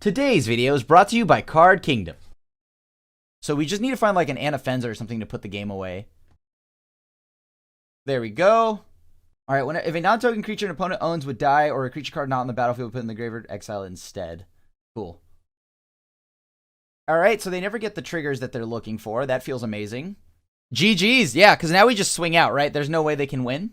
Today's video is brought to you by Card Kingdom. So we just need to find like an Anafenza or something to put the game away. There we go. Alright, if a non-token creature an opponent owns would die, or a creature card not on the battlefield put in the graveyard, exile it instead. Cool. Alright, so they never get the triggers that they're looking for. That feels amazing. GG's, yeah, because now we just swing out, right? There's no way they can win.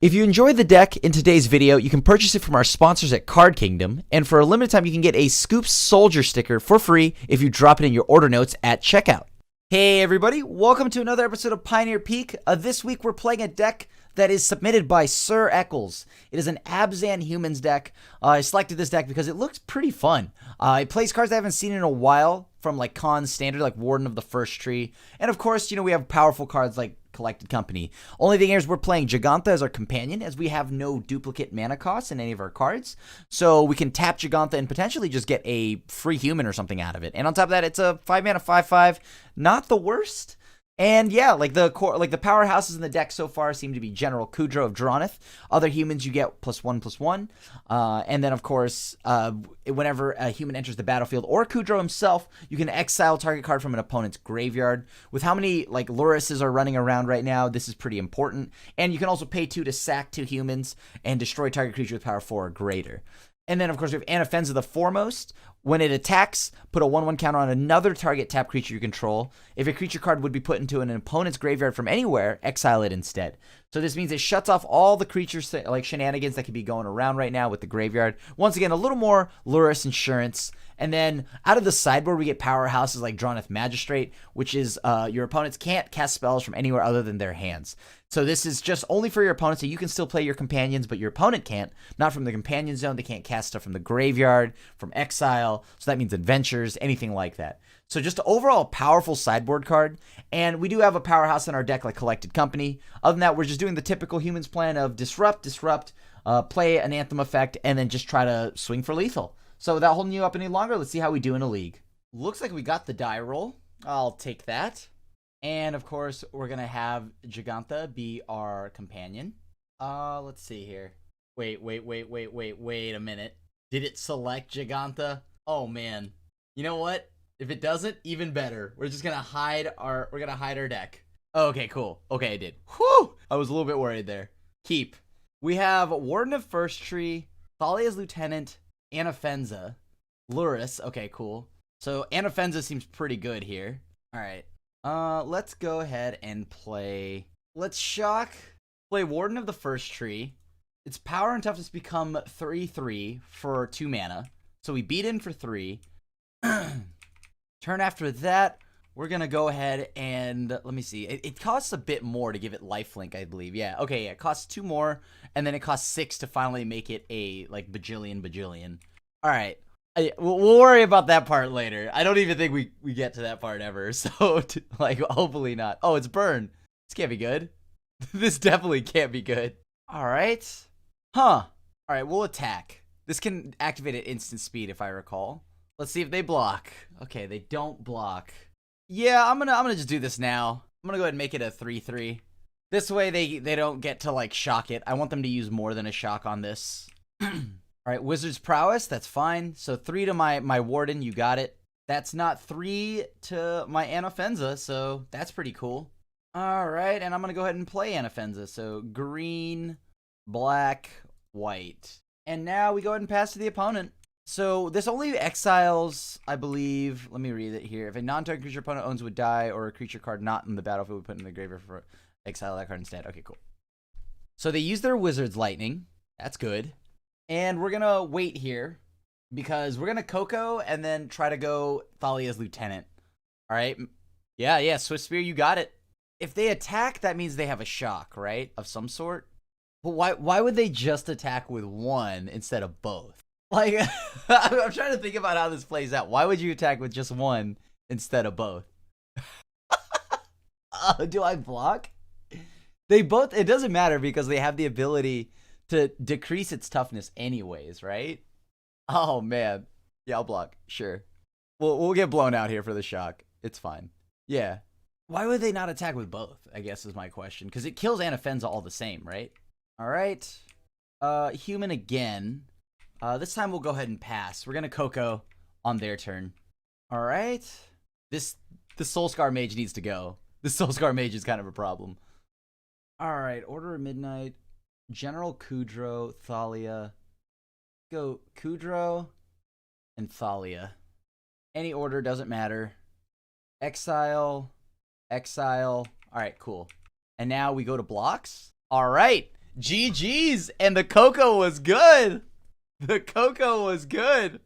If you enjoyed the deck in today's video, you can purchase it from our sponsors at Card Kingdom, and for a limited time, you can get a Scoops Soldier sticker for free if you drop it in your order notes at checkout. Hey everybody, welcome to another episode of Pioneer Peak. This week we're playing a deck that is submitted by Sir Eccles. It is an Abzan Humans deck. I selected this deck because it looks pretty fun. It plays cards I haven't seen in a while, from like Khan's Standard, like Warden of the First Tree. And of course, you know, we have powerful cards like Collected Company. Only thing here is we're playing Jegantha as our companion, as we have no duplicate mana costs in any of our cards. So we can tap Jegantha and potentially just get a free human or something out of it. And on top of that, it's a 5-mana 5/5. Not the worst. And yeah, like the powerhouses in the deck so far seem to be General Kudro of Droneth. Other humans you get +1/+1. And then of course, whenever a human enters the battlefield or Kudro himself, you can exile target card from an opponent's graveyard. With how many like Lurises are running around right now, this is pretty important. And you can also pay 2 to sack 2 humans and destroy target creature with power 4 or greater. And then, of course, we have Anafenza the Foremost. When it attacks, put a 1/1 counter on another target tap creature you control. If a creature card would be put into an opponent's graveyard from anywhere, exile it instead. So this means it shuts off all the creatures, like shenanigans that could be going around right now with the graveyard. Once again, a little more Luris insurance. And then out of the sideboard, we get powerhouses like Droneth Magistrate, which is your opponents can't cast spells from anywhere other than their hands. So this is just only for your opponent, so you can still play your companions, but your opponent can't. Not from the companion zone. They can't cast stuff from the graveyard, from exile. So that means adventures, anything like that. So just an overall powerful sideboard card. And we do have a powerhouse in our deck like Collected Company. Other than that, we're just doing the typical humans plan of disrupt, play an Anthem effect, and then just try to swing for lethal. So without holding you up any longer, let's see how we do in a league. Looks like we got the die roll. I'll take that. And of course, we're going to have Jegantha be our companion. Let's see here. Wait a minute. Did it select Jegantha? Oh man. You know what? If it doesn't, even better. We're just going to hide our deck. Okay, cool. Okay, I did. Whew! I was a little bit worried there. Keep. We have Warden of First Tree, Thalia's Lieutenant, Anafenza, Luris. Okay, cool. So Anafenza seems pretty good here. All right. Let's go ahead and play. Let's play Warden of the First Tree. Its power and toughness become 3/3 for 2 mana. So we beat in for 3. Turn after that, we're gonna go ahead and let me see. It costs a bit more to give it lifelink, I believe. Yeah, okay, yeah, it costs 2 more, and then it costs 6 to finally make it a like bajillion. All right. We'll worry about that part later. I don't even think we get to that part ever. So, like, hopefully not. Oh, it's burn. This can't be good. This definitely can't be good. All right. Huh. All right, we'll attack. This can activate at instant speed, if I recall. Let's see if they block. Okay, they don't block. Yeah, I'm gonna just do this now. I'm gonna go ahead and make it a 3/3. This way they don't get to, like, shock it. I want them to use more than a shock on this. All right, Wizard's Prowess, that's fine. So 3 to my Warden, you got it. That's not 3 to my Anafenza, so that's pretty cool. All right, and I'm going to go ahead and play Anafenza. So green, black, white. And now we go ahead and pass to the opponent. So this only exiles, I believe, let me read it here. If a non-target creature opponent owns would die, or a creature card not in the battlefield would put in the graveyard for exile that card instead. Okay, cool. So they use their Wizard's Lightning. That's good. And we're going to wait here because we're going to Coco and then try to go Thalia's Lieutenant. All right. Yeah. Swift Spear, you got it. If they attack, that means they have a shock, right? Of some sort. But why would they just attack with 1 instead of both? Like, I'm trying to think about how this plays out. Why would you attack with just 1 instead of both? Do I block? They both, it doesn't matter because they have the ability to decrease its toughness anyways, right? Oh man. Yeah, I'll block. Sure. We'll get blown out here for the shock. It's fine. Yeah. Why would they not attack with both, I guess is my question. Because it kills Anafenza all the same, right? All right. Human again. This time we'll go ahead and pass. We're gonna Coco on their turn. All right. The Soulscar Mage needs to go. The Soulscar Mage is kind of a problem. All right. Order of Midnight. General Kudro, Thalia. Go Kudro and Thalia. Any order doesn't matter. Exile. Exile. All right, cool. And now we go to blocks. All right. GG's. And the Coco was good. The Coco was good.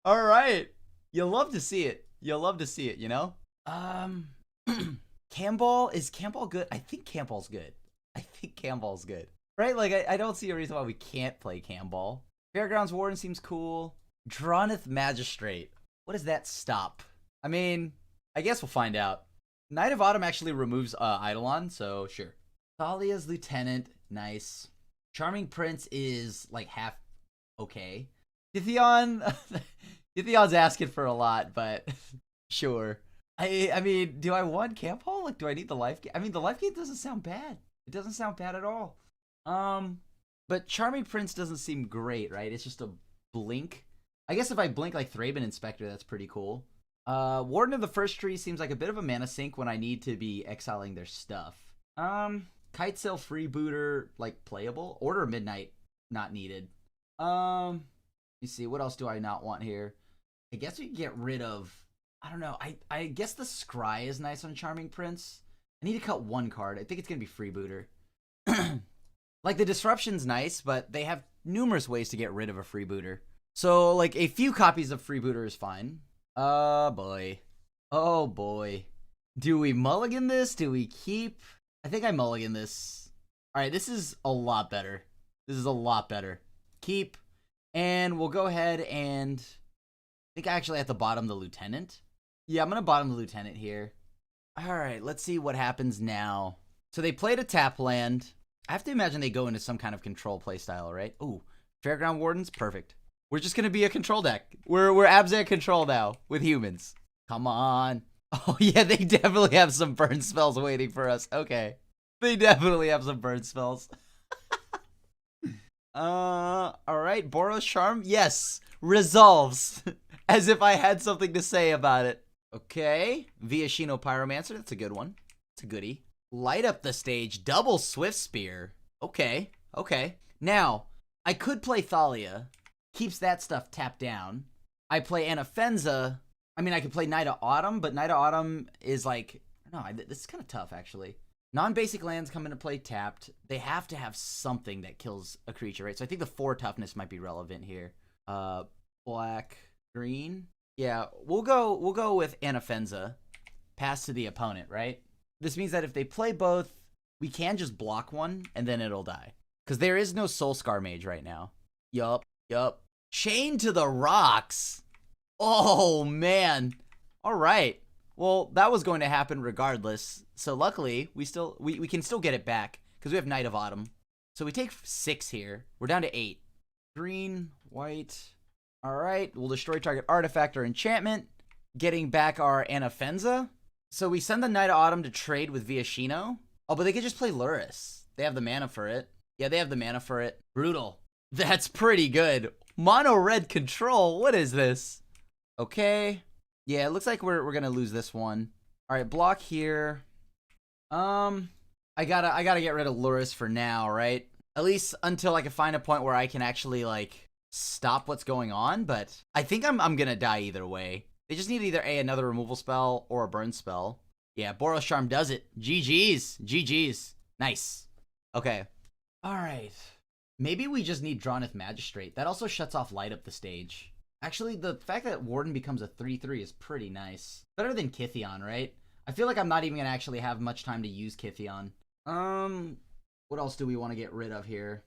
All right. You'll love to see it. You'll love to see it, you know? Camball, is Camball good? I think Camball's good. I think Camball's good. Right? Like, I don't see a reason why we can't play Camball. Fairgrounds Warden seems cool. Droneth Magistrate. What does that stop? I mean, I guess we'll find out. Knight of Autumn actually removes Eidolon, so sure. Thalia's Lieutenant. Nice. Charming Prince is, like, half okay. Githyon... Githion's asking for a lot, but sure. I mean, do I want Camp Hall? Like, do I need the life gate? I mean, the life gate doesn't sound bad. It doesn't sound bad at all. But Charming Prince doesn't seem great, right? It's just a blink. I guess if I blink like Thraben Inspector, that's pretty cool. Warden of the First Tree seems like a bit of a mana sink when I need to be exiling their stuff. Kitesail Freebooter, like, playable. Order of Midnight, not needed. Let me see, what else do I not want here? I guess we can get rid of, I don't know, I guess the Scry is nice on Charming Prince. I need to cut one card. I think it's going to be Freebooter. Like, the Disruption's nice, but they have numerous ways to get rid of a Freebooter. So, like, a few copies of Freebooter is fine. Oh, boy. Oh, boy. Do we mulligan this? Do we keep? I think I mulligan this. All right, this is a lot better. This is a lot better. Keep. And we'll go ahead and I think I actually have to bottom the Lieutenant. Yeah, I'm going to bottom the Lieutenant here. All right, let's see what happens now. So they played a tap land. I have to imagine they go into some kind of control playstyle, right? Ooh, Fairground Wardens, perfect. We're just going to be a control deck. We're Abzan control now with humans. Come on. Oh, yeah, they definitely have some burn spells waiting for us. Okay. They definitely have some burn spells. All right, Boros Charm. Yes, resolves. As if I had something to say about it. Okay, Viashino Pyromancer. That's a good one. It's a goodie. Light up the stage. Double Swift Spear. Okay, okay. Now, I could play Thalia. Keeps that stuff tapped down. I play Anafenza. I mean, I could play Knight of Autumn, but Knight of Autumn is like, no, this is kind of tough, actually. Non-basic lands come into play tapped. They have to have something that kills a creature, right? So I think the 4 toughness might be relevant here. Black, green. Yeah, we'll go with Anafenza. Pass to the opponent, right? This means that if they play both, we can just block one, and then it'll die. Because there is no Soulscar Mage right now. Yup. Chain to the Rocks. Oh, man. All right. Well, that was going to happen regardless. So luckily, we can still get it back because we have Knight of Autumn. So we take 6 here. We're down to 8. Green, white. All right. We'll destroy target artifact or enchantment, getting back our Anafenza. So we send the Knight of Autumn to trade with Viashino. Oh, but they could just play Luris. They have the mana for it. Yeah, they have the mana for it. Brutal. That's pretty good. Mono red control. What is this? Okay. Yeah, it looks like we're gonna lose this one. All right, block here. I gotta get rid of Luris for now, right? At least until I can find a point where I can actually like stop what's going on. But I think I'm gonna die either way. They just need either another removal spell or a burn spell. Yeah, Boros Charm does it. GG's. Nice. Okay. All right. Maybe we just need Droneth Magistrate. That also shuts off Light Up the Stage. Actually, the fact that Warden becomes a 3/3 is pretty nice. Better than Kytheon, right? I feel like I'm not even going to actually have much time to use Kytheon. What else do we want to get rid of here?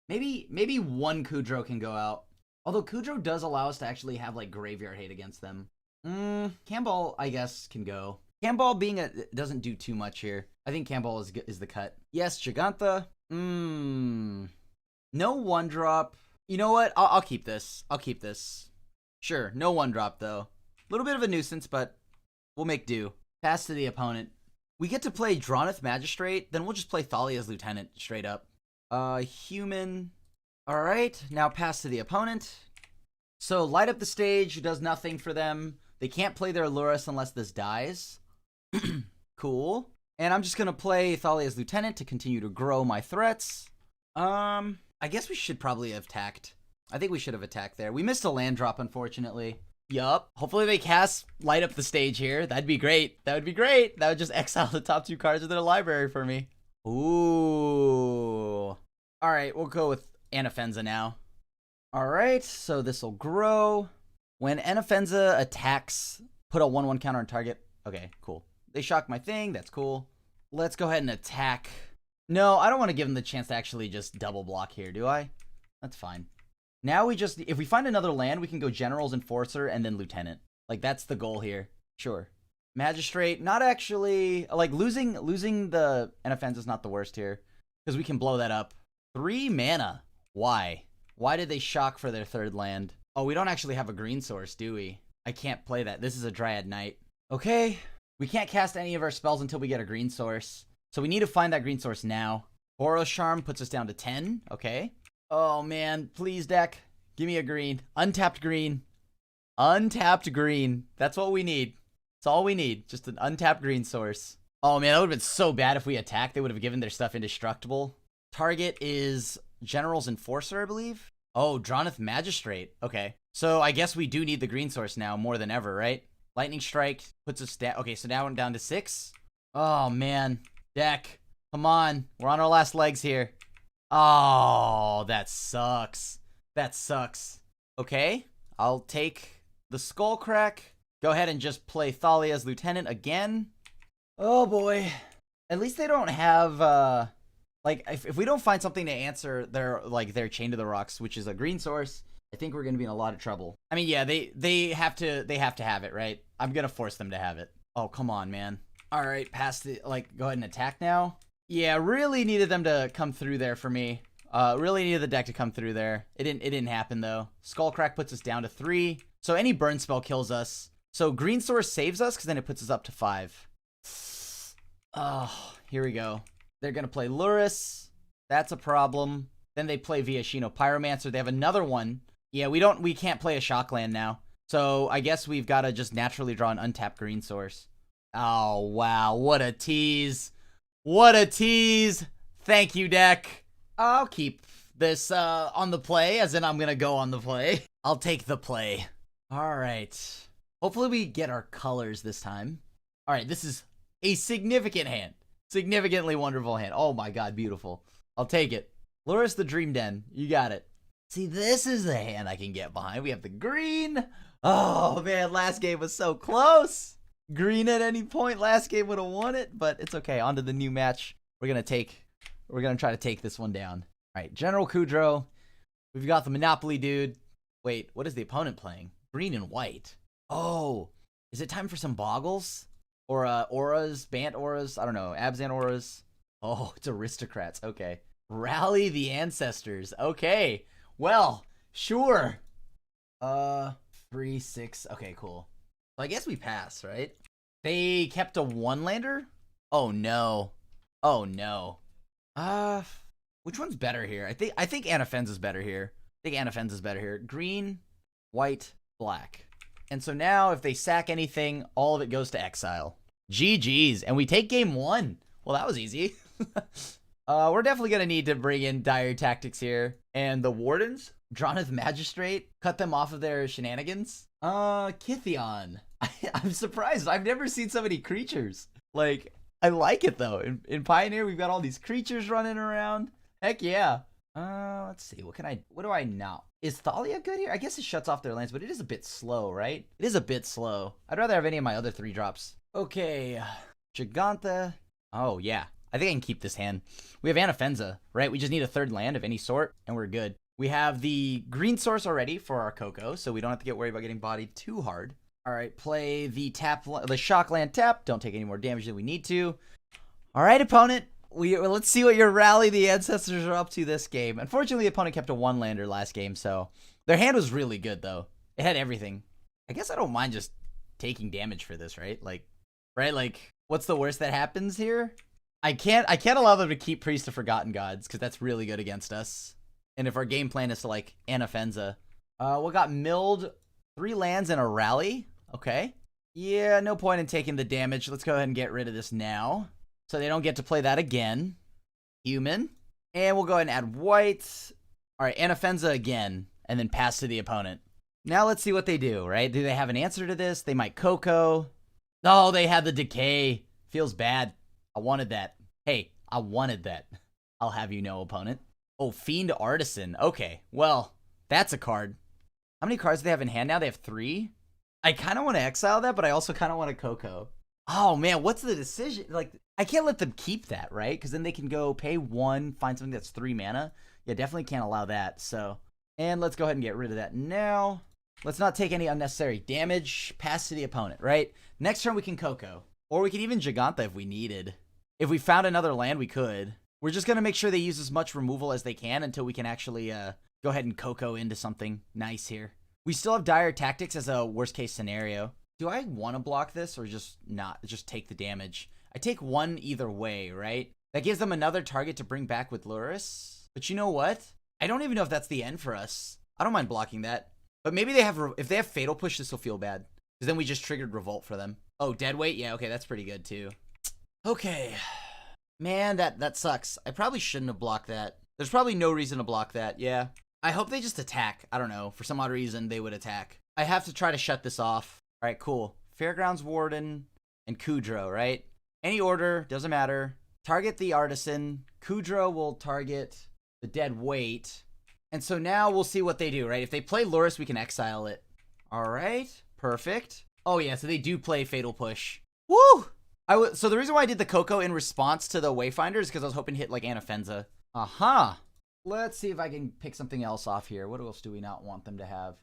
Maybe one Kudro can go out. Although Kudro does allow us to actually have, like, graveyard hate against them. Camball, I guess, can go. Camball being doesn't do too much here. I think Camball is the cut. Yes, Jegantha. No 1-drop. You know what? I'll keep this. Sure, no 1-drop, though. A little bit of a nuisance, but we'll make do. Pass to the opponent. We get to play Droneth Magistrate, then we'll just play Thalia's Lieutenant straight up. Human. All right, now pass to the opponent. So light up the stage does nothing for them. They can't play their Lurus unless this dies. Cool. And I'm just going to play Thalia's Lieutenant to continue to grow my threats. I guess we should probably have attacked. I think we should have attacked there. We missed a land drop, unfortunately. Yup. Hopefully they cast Light Up the Stage here. That'd be great. That would be great. That would just exile the top 2 cards of their library for me. Ooh. Alright, we'll go with Anafenza now. Alright, so this will grow. When Anafenza attacks, put a 1/1 counter on target. Okay, cool. They shock my thing. That's cool. Let's go ahead and attack. No, I don't want to give them the chance to actually just double block here, do I? That's fine. Now we just, if we find another land, we can go Generals, Enforcer, and then Lieutenant. Like, that's the goal here. Sure. Magistrate, not actually, like, losing the Anafenza is not the worst here, because we can blow that up. 3 mana. Why? Why did they shock for their 3rd land? Oh, we don't actually have a green source, do we? I can't play that. This is a Dryad Knight. Okay. We can't cast any of our spells until we get a green source. So we need to find that green source now. Boros Charm puts us down to 10. Okay. Oh, man. Please, deck. Give me a green. Untapped green. Untapped green. That's what we need. That's all we need. Just an untapped green source. Oh, man. That would have been so bad if we attacked. They would have given their stuff indestructible. Target is General's Enforcer, I believe. Oh, Droneth Magistrate. Okay. So I guess we do need the green source now more than ever, right? Lightning Strike puts us down. Okay, so now we're down to 6. Oh, man. Deck. Come on. We're on our last legs here. Oh, that sucks. That sucks. Okay. I'll take the Skullcrack. Go ahead and just play Thalia's Lieutenant again. Oh, boy. At least they don't have, like, if we don't find something to answer their Chain to the Rocks, which is a green source, I think we're going to be in a lot of trouble. I mean, yeah, they have to have it, right? I'm going to force them to have it. Oh, come on, man. All right, past the, like, go ahead and attack now. Yeah, really needed them to come through there for me. Really needed the deck to come through there. It didn't happen, though. Skullcrack puts us down to 3. So any burn spell kills us. So green source saves us, because then it puts us up to 5. Oh, here we go. They're going to play Lurus. That's a problem. Then they play Viashino Pyromancer. They have another one. Yeah, we can't play a Shockland now. So I guess we've got to just naturally draw an untapped green source. Oh, wow. What a tease. What a tease. Thank you, deck. I'll keep this on the play, as in I'm going to go on the play. I'll take the play. All right. Hopefully we get our colors this time. All right, this is a significant hand. Significantly wonderful hand. Oh my god, beautiful. I'll take it. Lurus the Dream Den. You got it. See, this is the hand I can get behind. We have the green. Oh, man, last game was so close. Green at any point. Last game would have won it, but it's okay. On to the new match. We're going to try to take this one down. All right, General Kudrow. We've got the Monopoly dude. Wait, what is the opponent playing? Green and white. Oh, is it time for some Boggles? Or auras, Bant auras, I don't know, Abzan auras. Oh, it's aristocrats. Okay. Rally the ancestors. Okay. Well, sure. 3, 6. Okay, cool. So I guess we pass, right? They kept a 1-lander? Oh no. Oh no. Which one's better here? I think Anafenza's better here. Green, white, black. And so now if they sack anything, all of it goes to exile. GG's. And we take game 1. Well, that was easy. We're definitely going to need to bring in dire tactics here. And the Wardens, Droneth Magistrate, cut them off of their shenanigans. Kithion. I'm surprised. I've never seen so many creatures. Like, I like it though. In Pioneer, we've got all these creatures running around. Heck yeah. Let's see. What do I not? Is Thalia good here? I guess it shuts off their lands, but it is a bit slow, right? It is a bit slow. I'd rather have any of my other 3 drops. Okay. Jegantha. Oh, yeah. I think I can keep this hand. We have Anafenza, right? We just need a 3rd land of any sort, and we're good. We have the green source already for our Coco, so we don't have to get worried about getting bodied too hard. All right, play the shock land tap. Don't take any more damage than we need to. All right, opponent. Let's see what your Rally the Ancestors are up to this game. Unfortunately, the opponent kept a 1-lander last game, so their hand was really good, though. It had everything. I guess I don't mind just taking damage for this, right? Like, what's the worst that happens here? I can't allow them to keep Priest of Forgotten Gods, because that's really good against us. And if our game plan is to, like, Anafenza. We got milled 3 lands and a rally. Okay. Yeah, no point in taking the damage. Let's go ahead and get rid of this now. So they don't get to play that again. Human. And we'll go ahead and add white. All right, Anafenza again. And then pass to the opponent. Now let's see what they do, right? Do they have an answer to this? They might Coco. Oh, they had the decay. Feels bad. I wanted that. Hey, I wanted that. I'll have you know, opponent. Oh, Fiend Artisan. Okay, well, that's a card. How many cards do they have in hand now? They have 3? I kind of want to exile that, but I also kind of want to Coco. Oh, man, what's the decision? Like, I can't let them keep that, right? Because then they can go pay 1, find something that's 3 mana. Yeah, definitely can't allow that, so. And let's go ahead and get rid of that now. Let's not take any unnecessary damage. Pass to the opponent, right? Next turn, we can Coco. Or we could even Jegantha if we needed. If we found another land, we could. We're just going to make sure they use as much removal as they can until we can actually go ahead and Coco into something nice here. We still have Dire Tactics as a worst-case scenario. Do I want to block this or just not? Just take the damage. I take 1 either way, right? That gives them another target to bring back with Lurrus. But you know what? I don't even know if that's the end for us. I don't mind blocking that. But maybe they have, if they have Fatal Push, this will feel bad. Because then we just triggered Revolt for them. Oh, Deadweight? Yeah, okay, that's pretty good too. Okay. Man, that sucks. I probably shouldn't have blocked that. There's probably no reason to block that, yeah. I hope they just attack. I don't know. For some odd reason, they would attack. I have to try to shut this off. All right, cool. Fairgrounds Warden and Kudro, right? Any order, doesn't matter. Target the Artisan. Kudro will target the Deadweight. And so now we'll see what they do, right? If they play Lurrus, we can exile it. All right, perfect. Oh yeah, so they do play Fatal Push. Woo! So the reason why I did the Coco in response to the Wayfinder is because I was hoping to hit like Anafenza. Aha! Let's see if I can pick something else off here. What else do we not want them to have?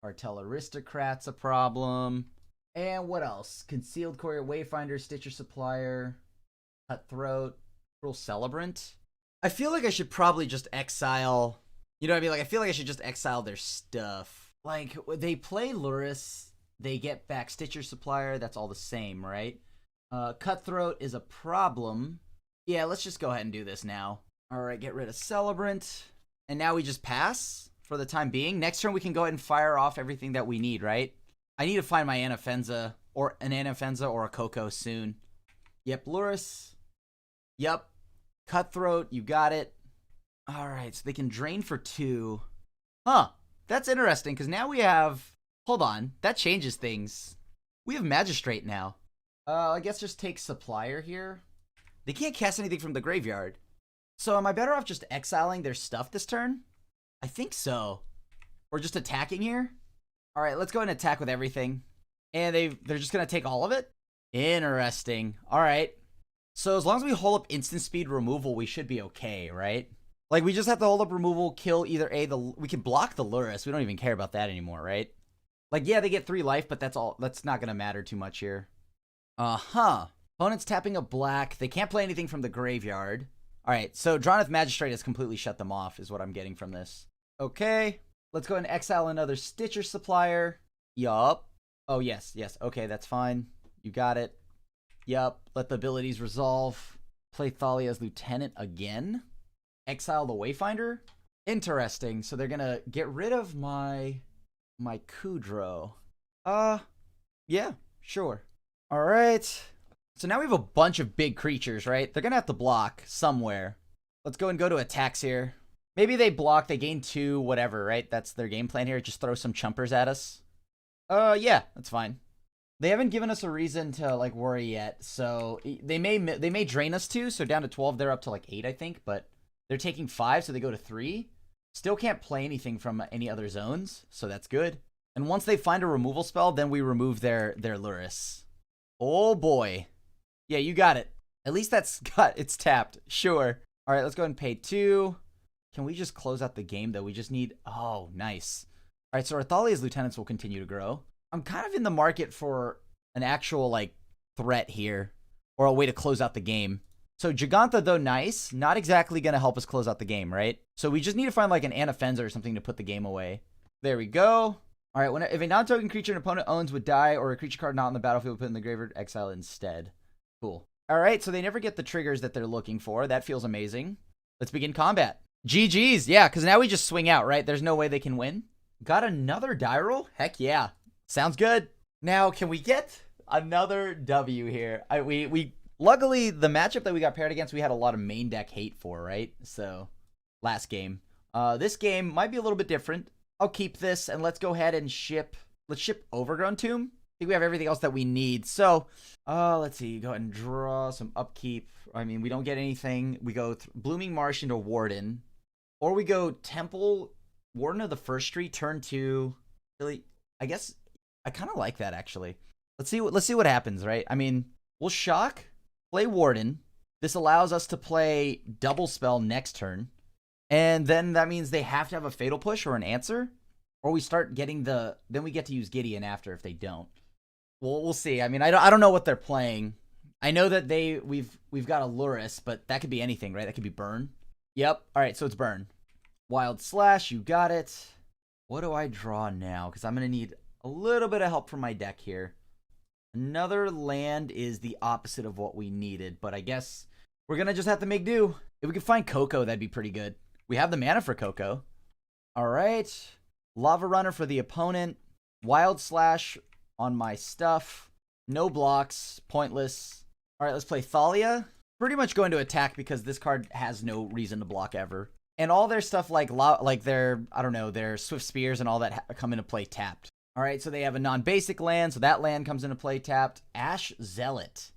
Cartel Aristocrat's a problem. And what else? Concealed Courier, Wayfinder, Stitcher Supplier, Cutthroat, Cruel Celebrant. I feel like I should probably just exile. You know what I mean? Like, I feel like I should just exile their stuff. Like, they play Lurrus, they get back Stitcher Supplier, that's all the same, right? Cutthroat is a problem. Yeah, let's just go ahead and do this now. Alright, get rid of Celebrant. And now we just pass for the time being. Next turn, we can go ahead and fire off everything that we need, right? I need to find my Anafenza, or an Anafenza or a Coco soon. Yep, Lurrus. Yep. Cutthroat, you got it. Alright, so they can drain for 2. Huh, that's interesting, because now we have... Hold on, that changes things. We have Magistrate now. I guess just take Supplier here. They can't cast anything from the graveyard. So am I better off just exiling their stuff this turn? I think so. Or just attacking here? Alright, let's go ahead and attack with everything. And they're just going to take all of it? Interesting. Alright. So as long as we hold up instant speed removal, we should be okay, right? Like, we just have to hold up removal, kill either we can block the Lurrus. We don't even care about that anymore, right? Like, yeah, they get 3 life, but that's all. That's not going to matter too much here. Uh-huh. Opponent's tapping a black. They can't play anything from the graveyard. All right, so Draweth Magistrate has completely shut them off, is what I'm getting from this. Okay, let's go ahead and exile another Stitcher Supplier. Yup. Oh, yes, yes. Okay, that's fine. You got it. Yup. Let the abilities resolve. Play Thalia's Lieutenant again. Exile the Wayfinder. Interesting. So they're going to get rid of my Kudro. Yeah, sure. All right. So now we have a bunch of big creatures, right? They're going to have to block somewhere. Let's go and go to attacks here. Maybe they block, they gain 2, whatever, right? That's their game plan here. Just throw some chumpers at us. Yeah, that's fine. They haven't given us a reason to, like, worry yet. So they may drain us 2. So down to 12, they're up to, like, 8, I think. But they're taking 5, so they go to 3. Still can't play anything from any other zones, so that's good. And once they find a removal spell, then we remove their Lurrus. Oh, boy. Yeah, you got it. At least it's tapped. Sure. All right, let's go ahead and pay 2. Can we just close out the game, though? We just need... Oh, nice. All right, so Arthalia's Lieutenants will continue to grow. I'm kind of in the market for an actual, like, threat here. Or a way to close out the game. So Jegantha, though nice, not exactly going to help us close out the game, right? So we just need to find, like, an Anafenza or something to put the game away. There we go. All right, if a non-token creature an opponent owns would die, or a creature card not on the battlefield put in the graveyard, exile it instead. Cool. All right, so they never get the triggers that they're looking for. That feels amazing. Let's begin combat. GG's, yeah, because now we just swing out, right? There's no way they can win. Got another die roll? Heck yeah. Sounds good. Now, can we get another W here? We luckily, the matchup that we got paired against, we had a lot of main deck hate for, right? So, last game. This game might be a little bit different. I'll keep this, and let's go ahead and ship... Let's ship Overgrown Tomb. I think we have everything else that we need. So, let's see. Go ahead and draw some upkeep. I mean, we don't get anything. We go Blooming Marsh into Warden. Or we go Temple, Warden of the First Tree, turn 2. Really, I guess I kind of like that, actually. Let's see what happens, right? I mean, we'll shock, play Warden. This allows us to play Double Spell next turn. And then that means they have to have a Fatal Push or an answer. Or we start getting then we get to use Gideon after if they don't. Well, we'll see. I mean, I don't know what they're playing. I know that we've got a Lurrus, but that could be anything, right? That could be Burn. Yep. All right, so it's Burn. Wild Slash, you got it. What do I draw now? Because I'm going to need a little bit of help from my deck here. Another land is the opposite of what we needed, but I guess we're going to just have to make do. If we could find Coco, that'd be pretty good. We have the mana for Coco. All right. Lava Runner for the opponent. Wild Slash on my stuff. No blocks. Pointless. All right, let's play Thalia. Pretty much going to attack because this card has no reason to block ever. And all their stuff like their, I don't know, their Swift Spears and all that come into play tapped. All right, so they have a non-basic land, so that land comes into play tapped. Ash Zealot.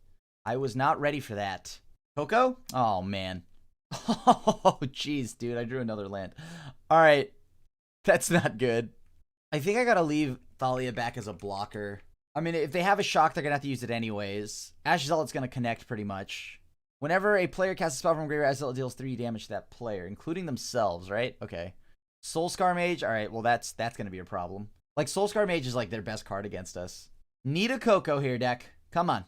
I was not ready for that. Coco? Oh, man. Oh, jeez, dude. I drew another land. All right. That's not good. I think I got to leave Thalia back as a blocker. I mean, if they have a shock, they're going to have to use it anyways. Ash Zealot's going to connect pretty much. Whenever a player casts a spell from graveyard, Ash Zealot deals 3 damage to that player, including themselves, right? Okay. Soulscar Mage. All right, well, that's going to be a problem. Like, Soulscar Mage is like their best card against us. Need a Coco here, deck. Come on.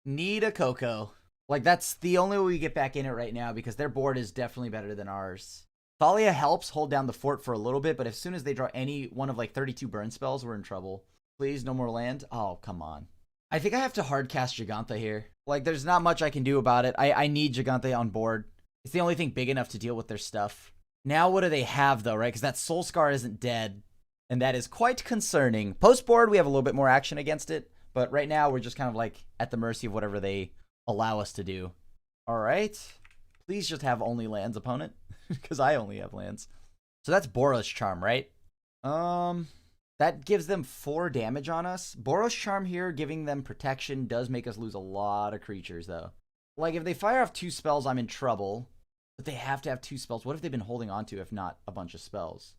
Need a Coco. Like, that's the only way we get back in it right now because their board is definitely better than ours. Thalia helps hold down the fort for a little bit, but as soon as they draw any one of like 32 burn spells, we're in trouble. Please, no more land. Oh, come on. I think I have to hard cast Jegantha here. Like, there's not much I can do about it. I need Jegantha on board. It's the only thing big enough to deal with their stuff. Now, what do they have, though, right? Because that Soulscar isn't dead, and that is quite concerning. Post-board, we have a little bit more action against it, but right now, we're just kind of, like, at the mercy of whatever they allow us to do. All right. Please just have only lands, opponent, because I only have lands. So that's Boros Charm, right? That gives them 4 damage on us. Boros Charm here, giving them protection, does make us lose a lot of creatures, though. Like, if they fire off 2 spells, I'm in trouble. But they have to have 2 spells. What have they been holding on to, if not a bunch of spells?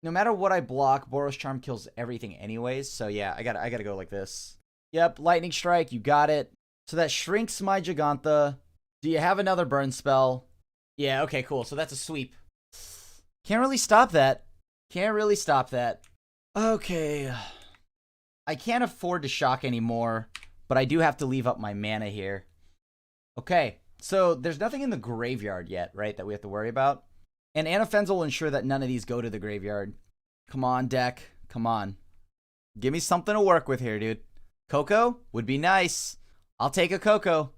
No matter what I block, Boros Charm kills everything anyways. So, yeah, I gotta go like this. Yep, Lightning Strike, you got it. So that shrinks my Jegantha. Do you have another burn spell? Yeah, okay, cool. So that's a sweep. Can't really stop that. Can't really stop that. Okay. I can't afford to shock anymore, but I do have to leave up my mana here. Okay, so there's nothing in the graveyard yet, right, that we have to worry about. And Anafenza will ensure that none of these go to the graveyard. Come on, deck. Come on. Give me something to work with here, dude. Coco would be nice. I'll take a Coco.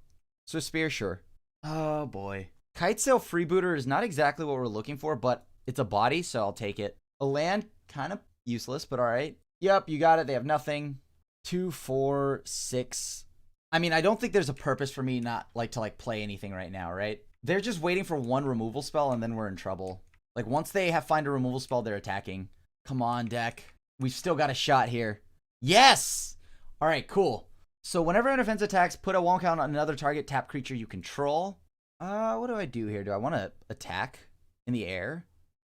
Swift Spear, sure. Oh, boy. Kitesail Freebooter is not exactly what we're looking for, but it's a body, so I'll take it. A land, kind of useless, but all right. Yep, you got it. They have nothing. 2, 4, 6. I mean, I don't think there's a purpose for me not to play anything right now, right? They're just waiting for one removal spell, and then we're in trouble. Like, once they find a removal spell, they're attacking. Come on, deck. We've still got a shot here. Yes! All right, cool. So whenever an offense attacks, put a 1 count on another target tap creature you control. What do I do here? Do I want to attack in the air?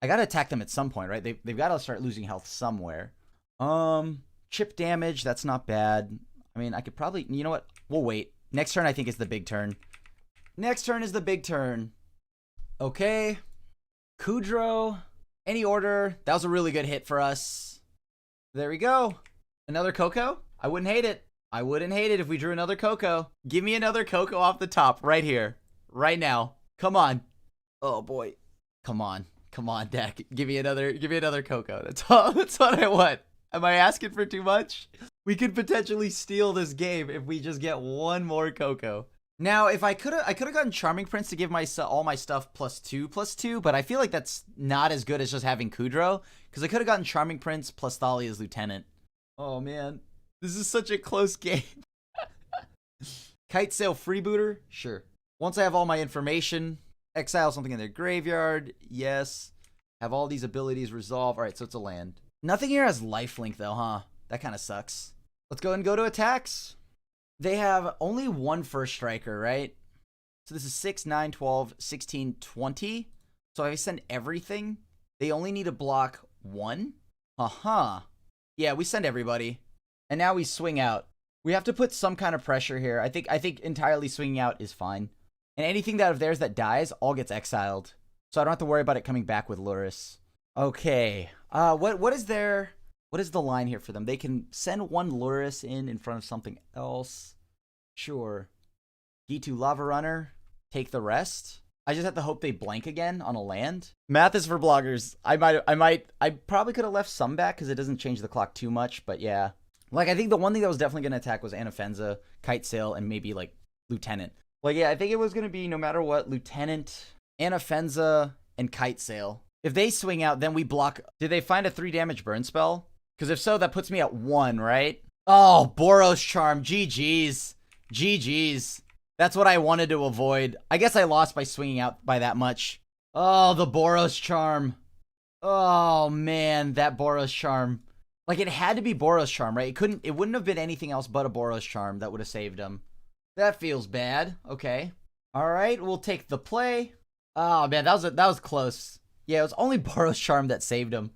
I got to attack them at some point, right? They've got to start losing health somewhere. Chip damage, that's not bad. I mean, I could probably, you know what? We'll wait. Next turn, I think, is the big turn. Next turn is the big turn. Okay. Kudro. Any order. That was a really good hit for us. There we go. Another Coco? I wouldn't hate it. I wouldn't hate it if we drew another Coco. Give me another Coco off the top right here. Right now. Come on. Oh, boy. Come on. Come on, deck. Give me another Coco. That's what I want. Am I asking for too much? We could potentially steal this game if we just get one more Coco. Now, if I could have gotten Charming Prince to give my all my stuff +2/+2, but I feel like that's not as good as just having Kudrow, because I could have gotten Charming Prince plus Thalia's Lieutenant. Oh man, this is such a close game. Kite Sail Freebooter, sure. Once I have all my information, exile something in their graveyard, yes. Have all these abilities resolve. All right, so it's a land. Nothing here has lifelink though, huh? That kind of sucks. Let's go ahead and go to attacks. They have only one first striker, right? So this is 6, 9, 12, 16, 20. So if I send everything, they only need to block 1. Uh-huh. Yeah, we send everybody. And now we swing out. We have to put some kind of pressure here. I think entirely swinging out is fine. And anything that of theirs that dies all gets exiled. So I don't have to worry about it coming back with Lurrus. Okay. What is the line here for them? They can send one Lurrus in front of something else. Sure. G2 Lava Runner. Take the rest. I just have to hope they blank again on a land. Math is for bloggers. I probably could have left some back because it doesn't change the clock too much, but yeah. Like, I think the one thing that was definitely going to attack was Anafenza, Kite Sail, and maybe, like, Lieutenant. Like, yeah, I think it was going to be, no matter what, Lieutenant, Anafenza, and Kite Sail. If they swing out, then we block. Did they find a 3 damage burn spell? Because if so, that puts me at 1, right? Oh, Boros Charm. GG's. GG's. That's what I wanted to avoid. I guess I lost by swinging out by that much. Oh, the Boros Charm. Oh, man, that Boros Charm. Like, it had to be Boros Charm, right? It wouldn't have been anything else but a Boros Charm that would have saved him. That feels bad. Okay. All right, we'll take the play. Oh, man, that was close. Yeah, it was only Boros Charm that saved him.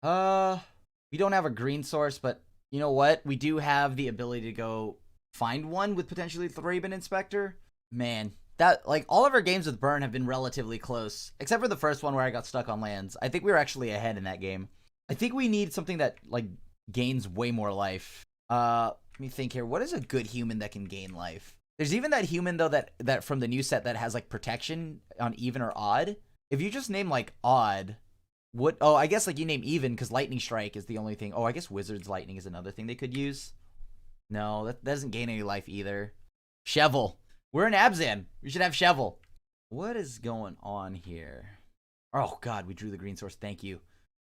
We don't have a green source, but you know what? We do have the ability to go find one with potentially Thraben Inspector. Man, that, like, all of our games with Burn have been relatively close, except for the first one where I got stuck on lands. I think we were actually ahead in that game. I think we need something that, like, gains way more life. Let me think here. What is a good human that can gain life? There's even that human, though, that from the new set that has, like, protection on even or odd. If you just name, like, odd, what? Oh, I guess, like, you name even because Lightning Strike is the only thing. Oh, I guess Wizard's Lightning is another thing they could use. No, that doesn't gain any life either. Shevel. We're in Abzan. We should have Shevel. What is going on here? Oh, God, we drew the green source. Thank you.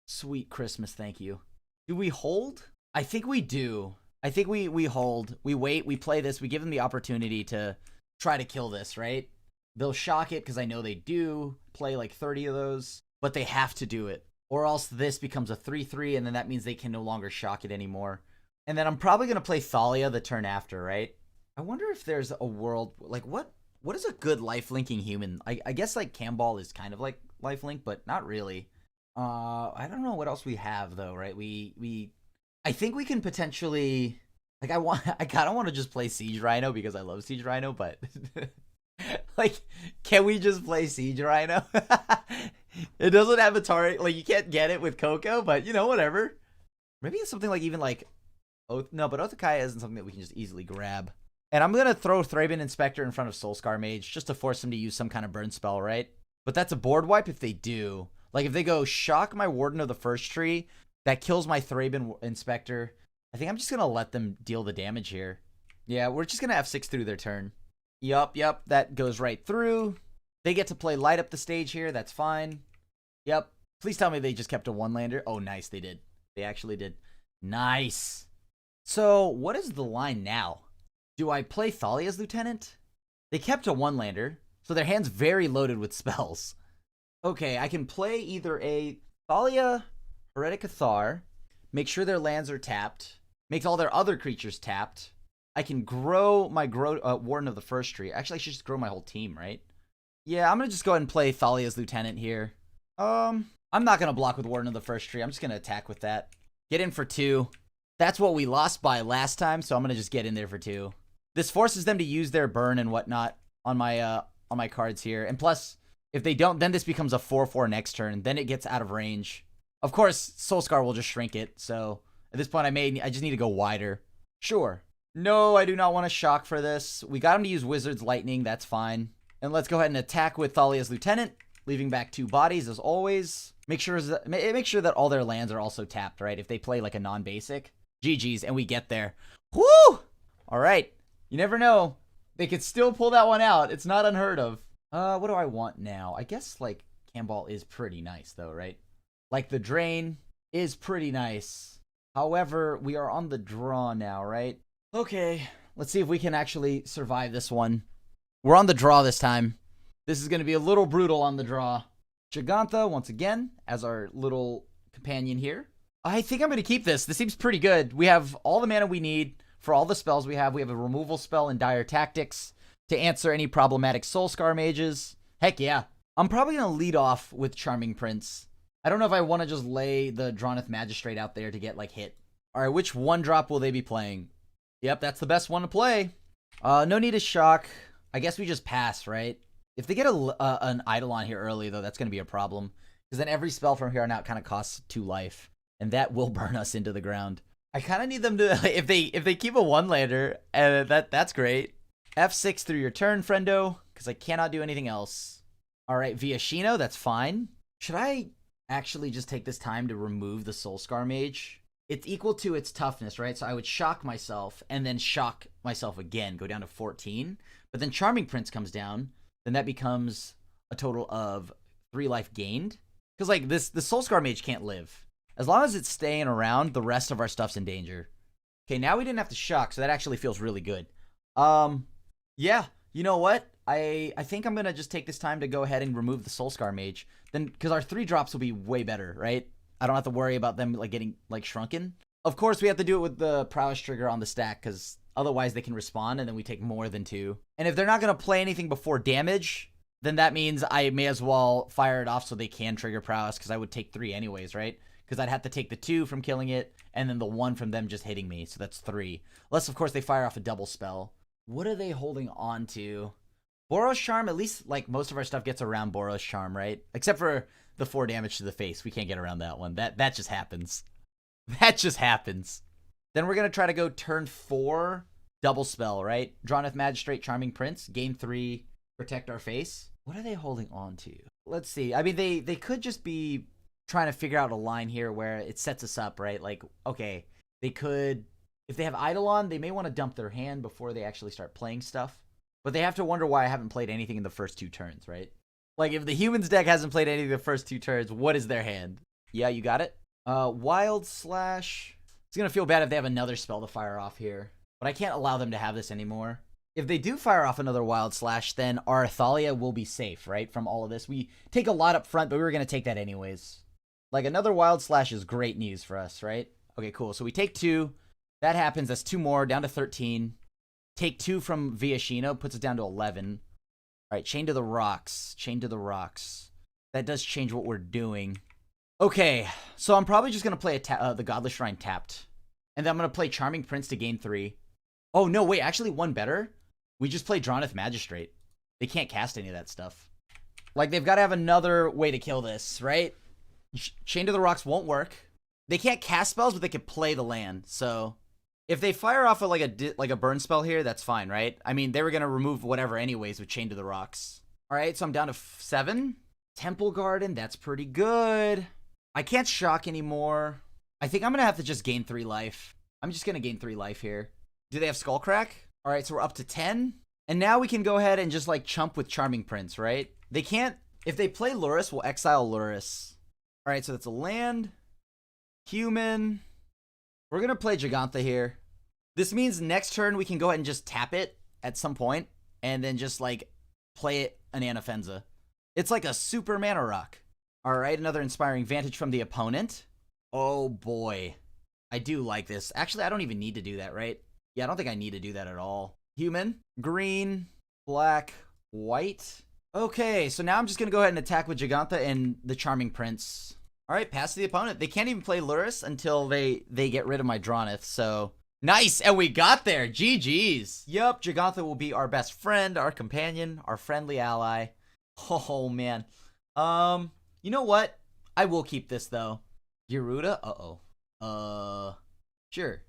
Sweet Christmas, thank you. Do we hold? I think we do. I think we hold. We wait, we play this, we give them the opportunity to try to kill this, right? They'll shock it because I know they do play like 30 of those, but they have to do it. Or else this becomes a 3-3, and then that means they can no longer shock it anymore. And then I'm probably going to play Thalia the turn after, right? I wonder if there's a world, like what is a good life-linking human? I guess like Camball is kind of like lifelink, but not really. I don't know what else we have though, right? I think we can potentially, like, I kind of want to just play Siege Rhino because I love Siege Rhino, but like, can we just play Siege Rhino? It doesn't have a target, like, you can't get it with Coco, but you know, whatever. Maybe it's something like even like, no, but Othakaya isn't something that we can just easily grab. And I'm gonna throw Thraben Inspector in front of Soulscar Mage just to force them to use some kind of burn spell, right? But that's a board wipe if they do. Like, if they go shock my Warden of the First Tree, that kills my Thraben Inspector. I think I'm just going to let them deal the damage here. Yeah, we're just going to F6 through their turn. Yup, that goes right through. They get to play light up the stage here. That's fine. Yep. Please tell me they just kept a one-lander. Oh, nice, they did. They actually did. Nice. So, what is the line now? Do I play Thalia's Lieutenant? They kept a one-lander, so their hand's very loaded with spells. Okay, I can play either a Thalia, Heretic Cathar, make sure their lands are tapped, make all their other creatures tapped. I can grow my Warden of the First Tree. Actually, I should just grow my whole team, right? Yeah, I'm going to just go ahead and play Thalia's Lieutenant here. I'm not going to block with Warden of the First Tree. I'm just going to attack with that. Get in for 2. That's what we lost by last time, so I'm going to just get in there for 2. This forces them to use their burn and whatnot on my cards here. And plus, if they don't, then this becomes a 4/4 next turn. Then it gets out of range. Of course, Soulscar will just shrink it. So at this point, I just need to go wider. Sure. No, I do not want to shock for this. We got him to use Wizard's Lightning. That's fine. And let's go ahead and attack with Thalia's Lieutenant, leaving back 2 bodies as always. Make sure that all their lands are also tapped, right? If they play like a non-basic. GG's, and we get there. Woo! All right. You never know. They could still pull that one out. It's not unheard of. What do I want now? I guess, like, Camball is pretty nice, though, right? Like, the Drain is pretty nice. However, we are on the draw now, right? Okay, let's see if we can actually survive this one. We're on the draw this time. This is going to be a little brutal on the draw. Jegantha, once again, as our little companion here. I think I'm going to keep this. This seems pretty good. We have all the mana we need for all the spells we have. We have a removal spell in Dire Tactics to answer any problematic Soulscar mages. Heck yeah. I'm probably going to lead off with Charming Prince. I don't know if I want to just lay the Droneth Magistrate out there to get, like, hit. All right, which one drop will they be playing? Yep, that's the best one to play. No need to shock. I guess we just pass, right? If they get an Eidolon here early, though, that's going to be a problem. Because then every spell from here on out kind of costs 2 life. And that will burn us into the ground. I kind of need them to, if they keep a 1-lander, that's great. F6 through your turn, friendo, because I cannot do anything else. All right, Viashino, that's fine. Should I actually just take this time to remove the Soulscar Mage? It's equal to its toughness, right? So I would shock myself and then shock myself again, go down to 14. But then Charming Prince comes down, then that becomes a total of 3 life gained. Because, like, the Soulscar Mage can't live. As long as it's staying around, the rest of our stuff's in danger. Okay, now we didn't have to shock, so that actually feels really good. Yeah, you know what? I think I'm going to just take this time to go ahead and remove the Soulscar Mage. Then, because our 3 drops will be way better, right? I don't have to worry about them, like, getting, like, shrunken. Of course, we have to do it with the Prowess trigger on the stack, because otherwise they can respawn, and then we take more than 2. And if they're not going to play anything before damage, then that means I may as well fire it off so they can trigger Prowess, because I would take 3 anyways, right? Because I'd have to take the 2 from killing it, and then the 1 from them just hitting me, so that's 3. Unless, of course, they fire off a double spell. What are they holding on to? Boros Charm, at least, like, most of our stuff gets around Boros Charm, right? Except for the 4 damage to the face. We can't get around that one. That just happens. That just happens. Then we're going to try to go turn 4, double spell, right? Droneth Magistrate, Charming Prince, gain 3, protect our face. What are they holding on to? Let's see. I mean, they could just be trying to figure out a line here where it sets us up, right? Like, okay, they could, if they have Eidolon, they may want to dump their hand before they actually start playing stuff. But they have to wonder why I haven't played anything in the first 2 turns, right? Like, if the humans deck hasn't played anything in the first 2 turns, what is their hand? Yeah, you got it. Wild Slash. It's going to feel bad if they have another spell to fire off here. But I can't allow them to have this anymore. If they do fire off another Wild Slash, then our Thalia will be safe, right? From all of this. We take a lot up front, but we were going to take that anyways. Like, another Wild Slash is great news for us, right? Okay, cool. So we take 2. That happens. That's 2 more, down to 13. Take 2 from Viashino, puts it down to 11. All right, Chain to the Rocks. Chain to the Rocks. That does change what we're doing. Okay, so I'm probably just going to play the Godless Shrine tapped. And then I'm going to play Charming Prince to gain 3. Oh, no, wait, actually one better. We just play Droneth Magistrate. They can't cast any of that stuff. Like, they've got to have another way to kill this, right? Chain to the Rocks won't work. They can't cast spells, but they can play the land. So if they fire off like a burn spell here, that's fine, right? I mean, they were going to remove whatever anyways with Chain to the Rocks. All right, so I'm down to 7. Temple Garden, that's pretty good. I can't shock anymore. I think I'm going to have to just gain 3 life. I'm just going to gain 3 life here. Do they have Skullcrack? All right, so we're up to 10. And now we can go ahead and just, like, chump with Charming Prince, right? They can't... If they play Lurrus, we'll exile Lurrus. All right, so that's a land. Human. We're going to play Jegantha here. This means next turn we can go ahead and just tap it at some point and then just, like, play it an Anafenza. It's like a super mana rock. All right, another Inspiring Vantage from the opponent. Oh, boy. I do like this. Actually, I don't even need to do that, right? Yeah, I don't think I need to do that at all. Human. Green. Black. White. Okay, so now I'm just going to go ahead and attack with Jegantha and the Charming Prince. All right, pass to the opponent. They can't even play Lurrus until they get rid of my Droneth, so... Nice, and we got there. GG's. Yup, Jegantha will be our best friend, our companion, our friendly ally. Oh, man. You know what? I will keep this, though. Garuda? Uh-oh. Sure.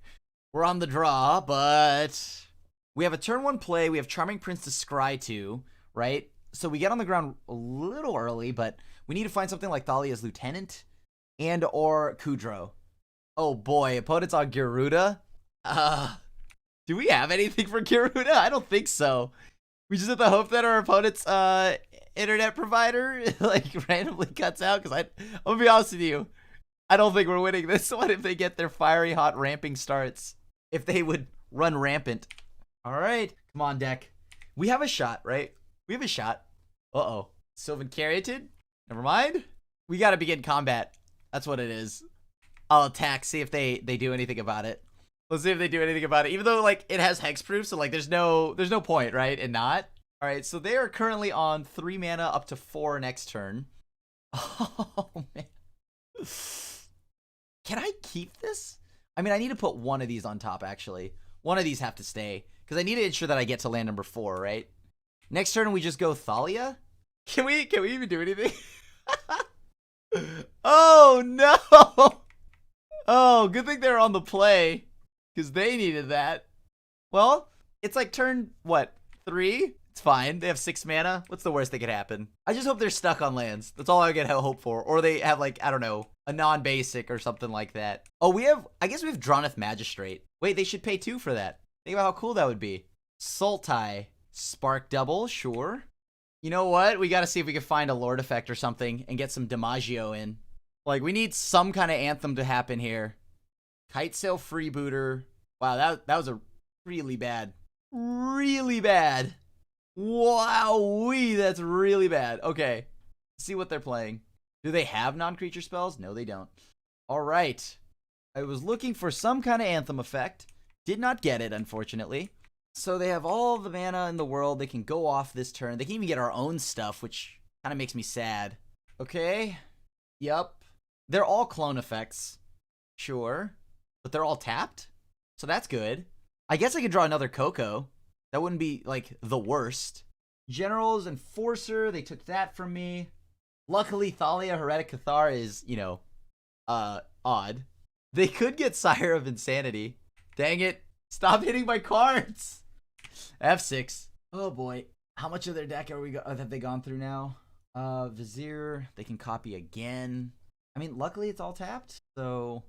We're on the draw, but... We have a turn 1 play. We have Charming Prince to scry to, right? So we get on the ground a little early, but we need to find something like Thalia's Lieutenant and or Kudro. Oh boy, opponents on Garuda. Do we have anything for Garuda? I don't think so. We just have to hope that our opponent's internet provider like randomly cuts out. Because I'm gonna be honest with you, I don't think we're winning this one if they get their fiery hot ramping starts. If they would run rampant. All right, come on, deck. We have a shot, right? We have a shot. Uh-oh. Sylvan Caryatid? Never mind. We gotta begin combat. That's what it is. I'll attack, see if they do anything about it. Let's see if they do anything about it. Even though, like, it has hexproof, so, like, there's no point, right? And not. All right, so they are currently on 3 mana up to 4 next turn. Oh, man. Can I keep this? I mean, I need to put one of these on top, actually. One of these have to stay. Because I need to ensure that I get to land number 4, right? Next turn, we just go Thalia? Can we even do anything? Oh, no! Oh, good thing they're on the play. Because they needed that. Well, it's like turn, what, 3? It's fine. They have 6 mana. What's the worst that could happen? I just hope they're stuck on lands. That's all I can hope for. Or they have, like, I don't know, a non-basic or something like that. Oh, I guess we have Droneth Magistrate. Wait, they should pay 2 for that. Think about how cool that would be. Sultai. Spark Double, sure. You know what? We gotta see if we can find a Lord Effect or something and get some DiMaggio in. Like, we need some kind of anthem to happen here. Kite Sail Freebooter. Wow, that was a really bad. Really bad. Wowee, that's really bad. Okay, let's see what they're playing. Do they have non-creature spells? No, they don't. All right. I was looking for some kind of anthem effect. Did not get it, unfortunately. So they have all the mana in the world. They can go off this turn. They can even get our own stuff, which kind of makes me sad. Okay. Yep. They're all clone effects. Sure. But they're all tapped? So that's good. I guess I could draw another Coco. That wouldn't be, like, the worst. General's Enforcer. They took that from me. Luckily, Thalia Heretic Cathar is, you know, odd. They could get Sire of Insanity. Dang it. Stop hitting my cards. F6. Oh, boy. How much of their deck have they gone through now? Vizier. They can copy again. I mean, luckily it's all tapped. So,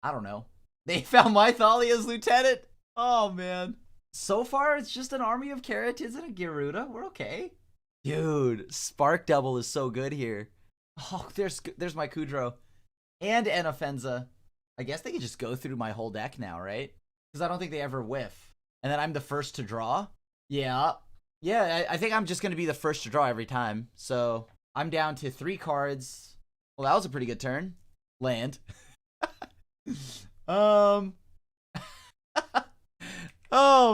I don't know. They found my Thalia's Lieutenant. Oh, man. So far, it's just an army of Caryatids and a Garuda. We're okay. Dude, Spark Double is so good here. Oh, there's my Kudrow. And Anafenza. I guess they could just go through my whole deck now, right? Because I don't think they ever whiff. And then I'm the first to draw? Yeah. Yeah, I think I'm just going to be the first to draw every time. So, I'm down to 3 cards. Well, that was a pretty good turn. Land. Oh,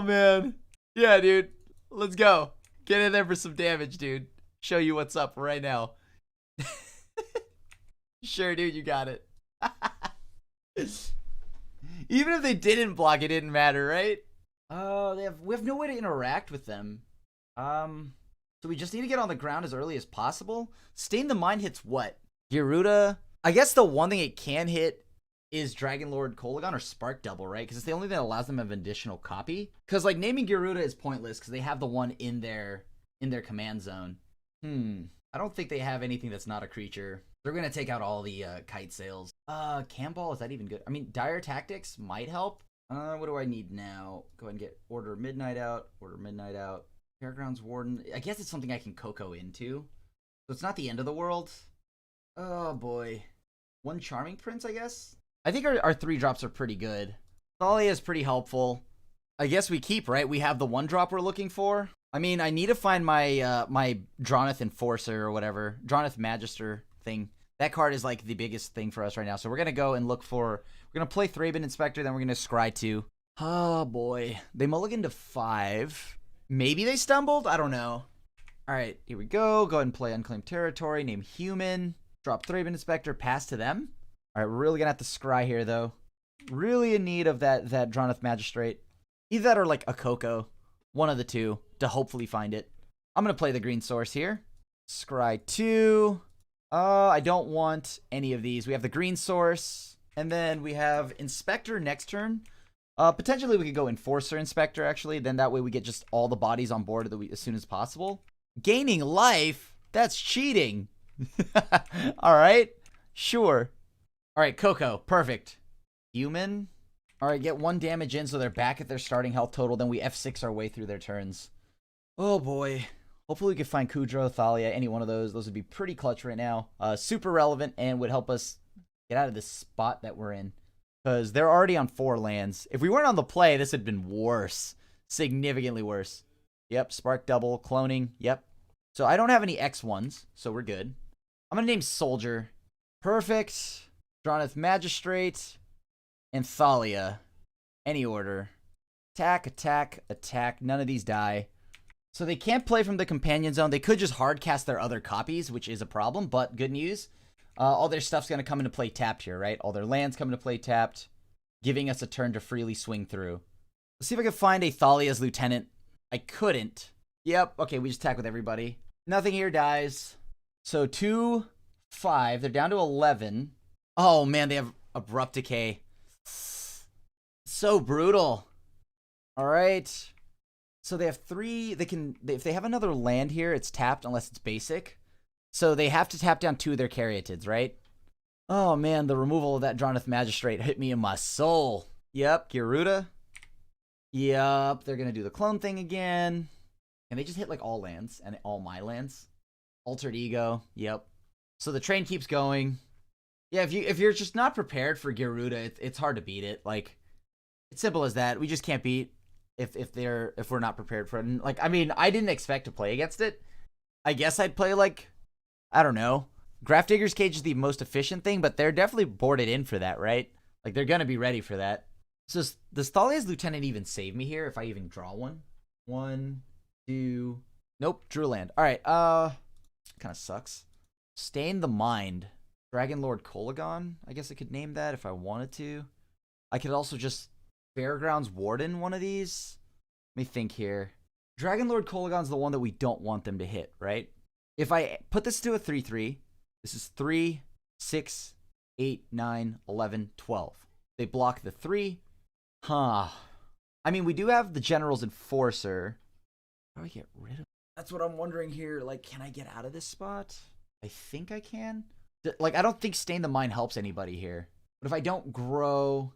man. Yeah, dude. Let's go. Get in there for some damage, dude. Show you what's up right now. Sure, dude, you got it. Even if they didn't block, it didn't matter, right? We have no way to interact with them. So we just need to get on the ground as early as possible. Stain the Mind hits what? Garuda? I guess the one thing it can hit is Dragon Lord Kolagon or Spark Double, right? Because it's the only thing that allows them to have an additional copy. Because, like, naming Garuda is pointless because they have the one in their command zone. I don't think they have anything that's not a creature. They're going to take out all the kite sails. Camball, is that even good? I mean, Dire Tactics might help. What do I need now? Go ahead and get Order Midnight out. Order Midnight out. Fairgrounds Warden. I guess it's something I can Coco into. So it's not the end of the world. Oh, boy. One Charming Prince, I guess? I think our 3-drops are pretty good. Thalia is pretty helpful. I guess we keep, right? We have the 1-drop we're looking for. I mean, I need to find my my Droneth Enforcer or whatever. Droneth Magister thing. That card is like the biggest thing for us right now. So we're going to go and look for... We're going to play Thraben Inspector, then we're going to scry 2. Oh, boy. They mulliganed to 5. Maybe they stumbled? I don't know. All right, here we go. Go ahead and play Unclaimed Territory. Name Human. Drop Thraben Inspector. Pass to them. All right, we're really going to have to scry here, though. Really in need of that Droneth Magistrate. Either that or, like, a Coco. One of the two to hopefully find it. I'm going to play the green source here. Scry 2. I don't want any of these. We have the green source. And then we have Inspector next turn. Potentially, we could go Enforcer Inspector, actually. Then that way we get just all the bodies on board as soon as possible. Gaining life? That's cheating. All right. Sure. All right, Coco. Perfect. Human. All right, get 1 damage in, so they're back at their starting health total. Then we F6 our way through their turns. Oh boy. Hopefully we can find Kudro, Thalia, any one of those. Those would be pretty clutch right now. Super relevant and would help us get out of this spot that we're in. Because they're already on 4 lands. If we weren't on the play, this had been worse. Significantly worse. Yep, Spark Double, cloning, yep. So I don't have any X1s, so we're good. I'm going to name Soldier. Perfect. Droneth Magistrate. And Thalia. Any order. Attack, attack, attack. None of these die. So they can't play from the Companion Zone. They could just hard cast their other copies, which is a problem, but good news. All their stuff's going to come into play tapped here, right? All their lands come into play tapped, giving us a turn to freely swing through. Let's see if I can find a Thalia's Lieutenant. I couldn't. Yep, okay, we just attack with everybody. Nothing here dies. So 2, 5. They're down to 11. Oh, man, they have Abrupt Decay. So brutal. All right. So they have 3. If they have another land here, it's tapped unless it's basic. So they have to tap down 2 of their Caryatids, right? Oh, man, the removal of that Droneth Magistrate hit me in my soul. Yep, Garuda. Yep, they're going to do the clone thing again. And they just hit like all lands and all my lands. Altered Ego, yep. So the train keeps going. Yeah, if you're just not prepared for Garuda, it's hard to beat it. Like, it's simple as that. We just can't beat if we're not prepared for it. And like, I mean, I didn't expect to play against it. I guess I'd play like, I don't know. Grafdigger's Cage is the most efficient thing, but they're definitely boarded in for that, right? Like, they're going to be ready for that. So does Thalia's Lieutenant even save me here if I even draw one? 1, 2. Nope, drew a land. All right, kind of sucks. Stain the Mind. Dragon Lord Kolagon? I guess I could name that if I wanted to. I could also just Fairgrounds Warden one of these. Let me think here. Dragon Lord Kolagon's the one that we don't want them to hit, right? If I put this to a 3/3, this is 3, 6, 8, 9, 11, 12. They block the 3. Huh. I mean, we do have the General's Enforcer. How do I get rid of? That's what I'm wondering here. Like, can I get out of this spot? I think I can. Like, I don't think Stain the Mind helps anybody here. But if I don't grow...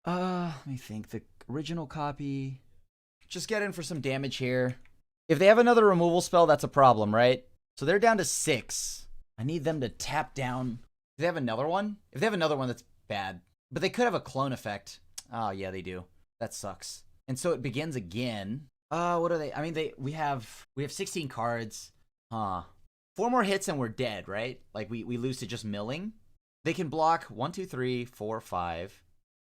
let me think. The original copy... Just get in for some damage here. If they have another removal spell, that's a problem, right? So they're down to 6. I need them to tap down. Do they have another one? If they have another one, that's bad. But they could have a clone effect. Oh, yeah, they do. That sucks. And so it begins again. What are they? I mean, we have 16 cards. Huh. 4 more hits and we're dead, right? Like, we lose to just milling. They can block 1, 2, 3, 4, 5.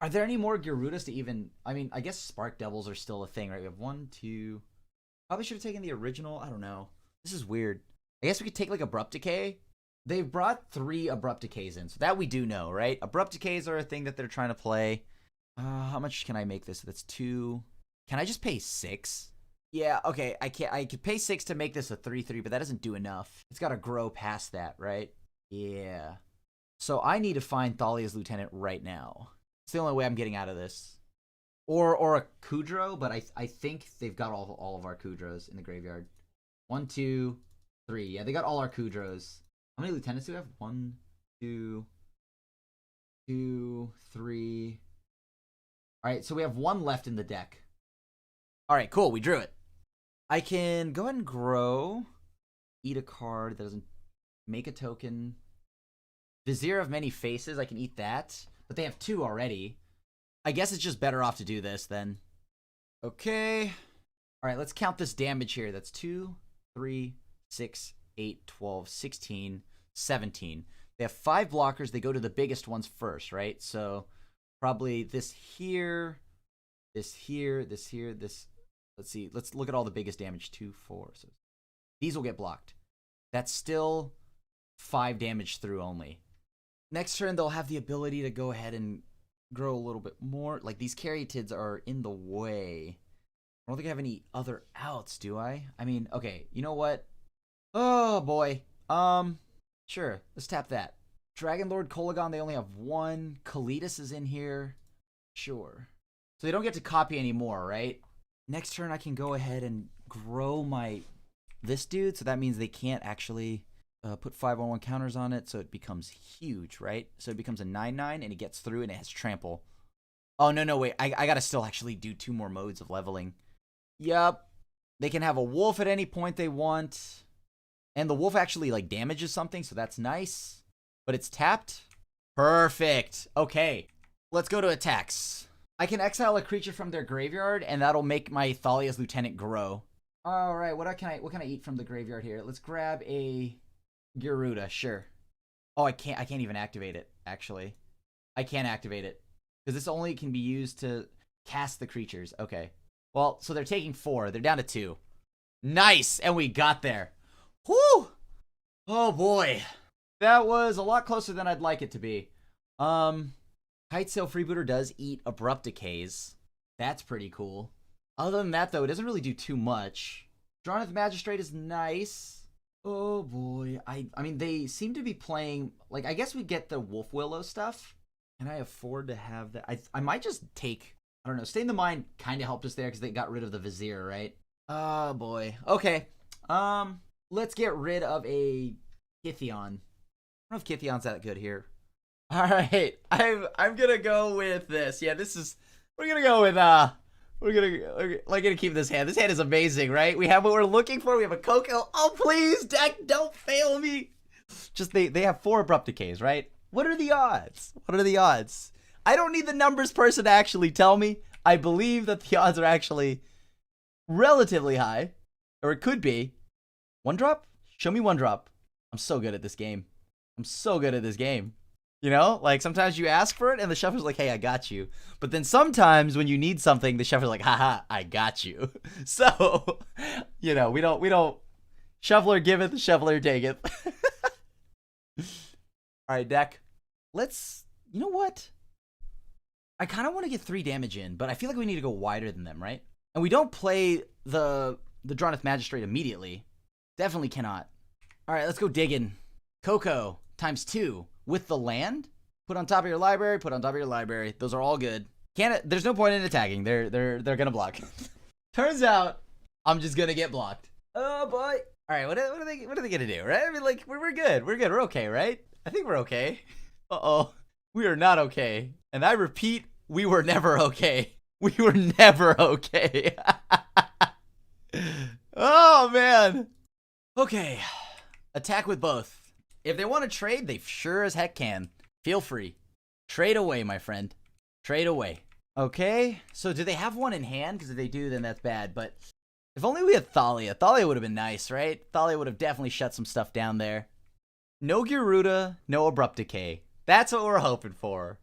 Are there any more Garudas to even... I mean, I guess Spark Devils are still a thing, right? We have 1, 2... Probably should have taken the original. I don't know. This is weird. I guess we could take, like, Abrupt Decay. They've brought 3 Abrupt Decays in, so that we do know, right? Abrupt Decays are a thing that they're trying to play. How much can I make this? That's 2. Can I just pay 6? Yeah, okay. I could pay 6 to make this a 3/3, but that doesn't do enough. It's got to grow past that, right? Yeah. So I need to find Thalia's Lieutenant right now. It's the only way I'm getting out of this. Or a Kudro, but I think they've got all of our Kudros in the graveyard. 1, 2, 3. Yeah, they got all our Kudros. How many lieutenants do we have? 1, 2, 3. All right, so we have 1 left in the deck. All right, cool. We drew it. I can go ahead and grow. Eat a card that doesn't make a token. Vizier of Many Faces. I can eat that. But they have 2 already. I guess it's just better off to do this then. Okay. All right, let's count this damage here. That's 2, 3, 6, 8, 12, 16, 17. They have 5 blockers. They go to the biggest ones first, right? So probably this here, this here, this here, this. Let's see. Let's look at all the biggest damage. 2, 4. So these will get blocked. That's still 5 damage through only. Next turn, they'll have the ability to go ahead and grow a little bit more. Like, these Caryatids are in the way. I don't think I have any other outs, do I? I mean, okay, you know what? Oh, boy. Sure, let's tap that. Dragon Lord Kolagon, they only have 1. Kalitas is in here. Sure. So they don't get to copy anymore, right? Next turn, I can go ahead and grow this dude, so that means they can't actually put 5/1 counters on it, so it becomes huge, right? So it becomes a 9/9, and it gets through, and it has trample. Oh, no, wait. I gotta still actually do 2 more modes of leveling. Yup. They can have a wolf at any point they want. And the wolf actually, like, damages something, so that's nice. But it's tapped. Perfect. Okay. Let's go to attacks. I can exile a creature from their graveyard, and that'll make my Thalia's Lieutenant grow. All right, what can I eat from the graveyard here? Let's grab a Garuda, sure. Oh, I can't even activate it, actually. I can't activate it. Because this only can be used to cast the creatures. Okay. Well, so they're taking 4. They're down to 2. Nice! And we got there. Whew! Oh, boy. That was a lot closer than I'd like it to be. Kitesail Freebooter does eat Abrupt Decays. That's pretty cool. Other than that, though, it doesn't really do too much. Jegantha Magistrate is nice. Oh, boy. I mean, they seem to be playing... Like, I guess we get the Wolf Willow stuff. Can I afford to have that? I might just take... I don't know. Stay in the Mind kind of helped us there because they got rid of the Vizier, right? Oh, boy. Okay. Let's get rid of a Kithion. I don't know if Kithion's that good here. All right. I'm going to go with this. Yeah, this is... We're going to go with... We're gonna keep this hand. This hand is amazing, right? We have what we're looking for. We have a Coco. Oh, please, deck, don't fail me. Just, they have 4 Abrupt Decays, right? What are the odds? What are the odds? I don't need the numbers person to actually tell me. I believe that the odds are actually relatively high. Or it could be. 1 drop? Show me 1 drop. I'm so good at this game. I'm so good at this game. You know, like sometimes you ask for it and the shuffler's like, hey, I got you. But then sometimes when you need something, the shuffler's like, haha, I got you. So, you know, we don't, shuffler giveth, shuffler taketh. All right, deck. Let's, you know what? I kind of want to get 3 damage in, but I feel like we need to go wider than them, right? And we don't play the Jegantha Magistrate immediately. Definitely cannot. All right, let's go digging. Coco times 2. With the land, put on top of your library, put on top of your library. Those are all good. There's no point in attacking. They're gonna block. Turns out, I'm just gonna get blocked. Oh boy. All right, what are they gonna do, right? I mean, like we're good. We're good. We're okay, right? I think we're okay. Uh-oh. We are not okay. And I repeat, we were never okay. We were never okay. Oh man. Okay. Attack with both. If they want to trade, they sure as heck can. Feel free. Trade away, my friend. Trade away. Okay, so do they have 1 in hand? Because if they do, then that's bad. But if only we had Thalia. Thalia would have been nice, right? Thalia would have definitely shut some stuff down there. No Garuda, no Abrupt Decay. That's what we're hoping for.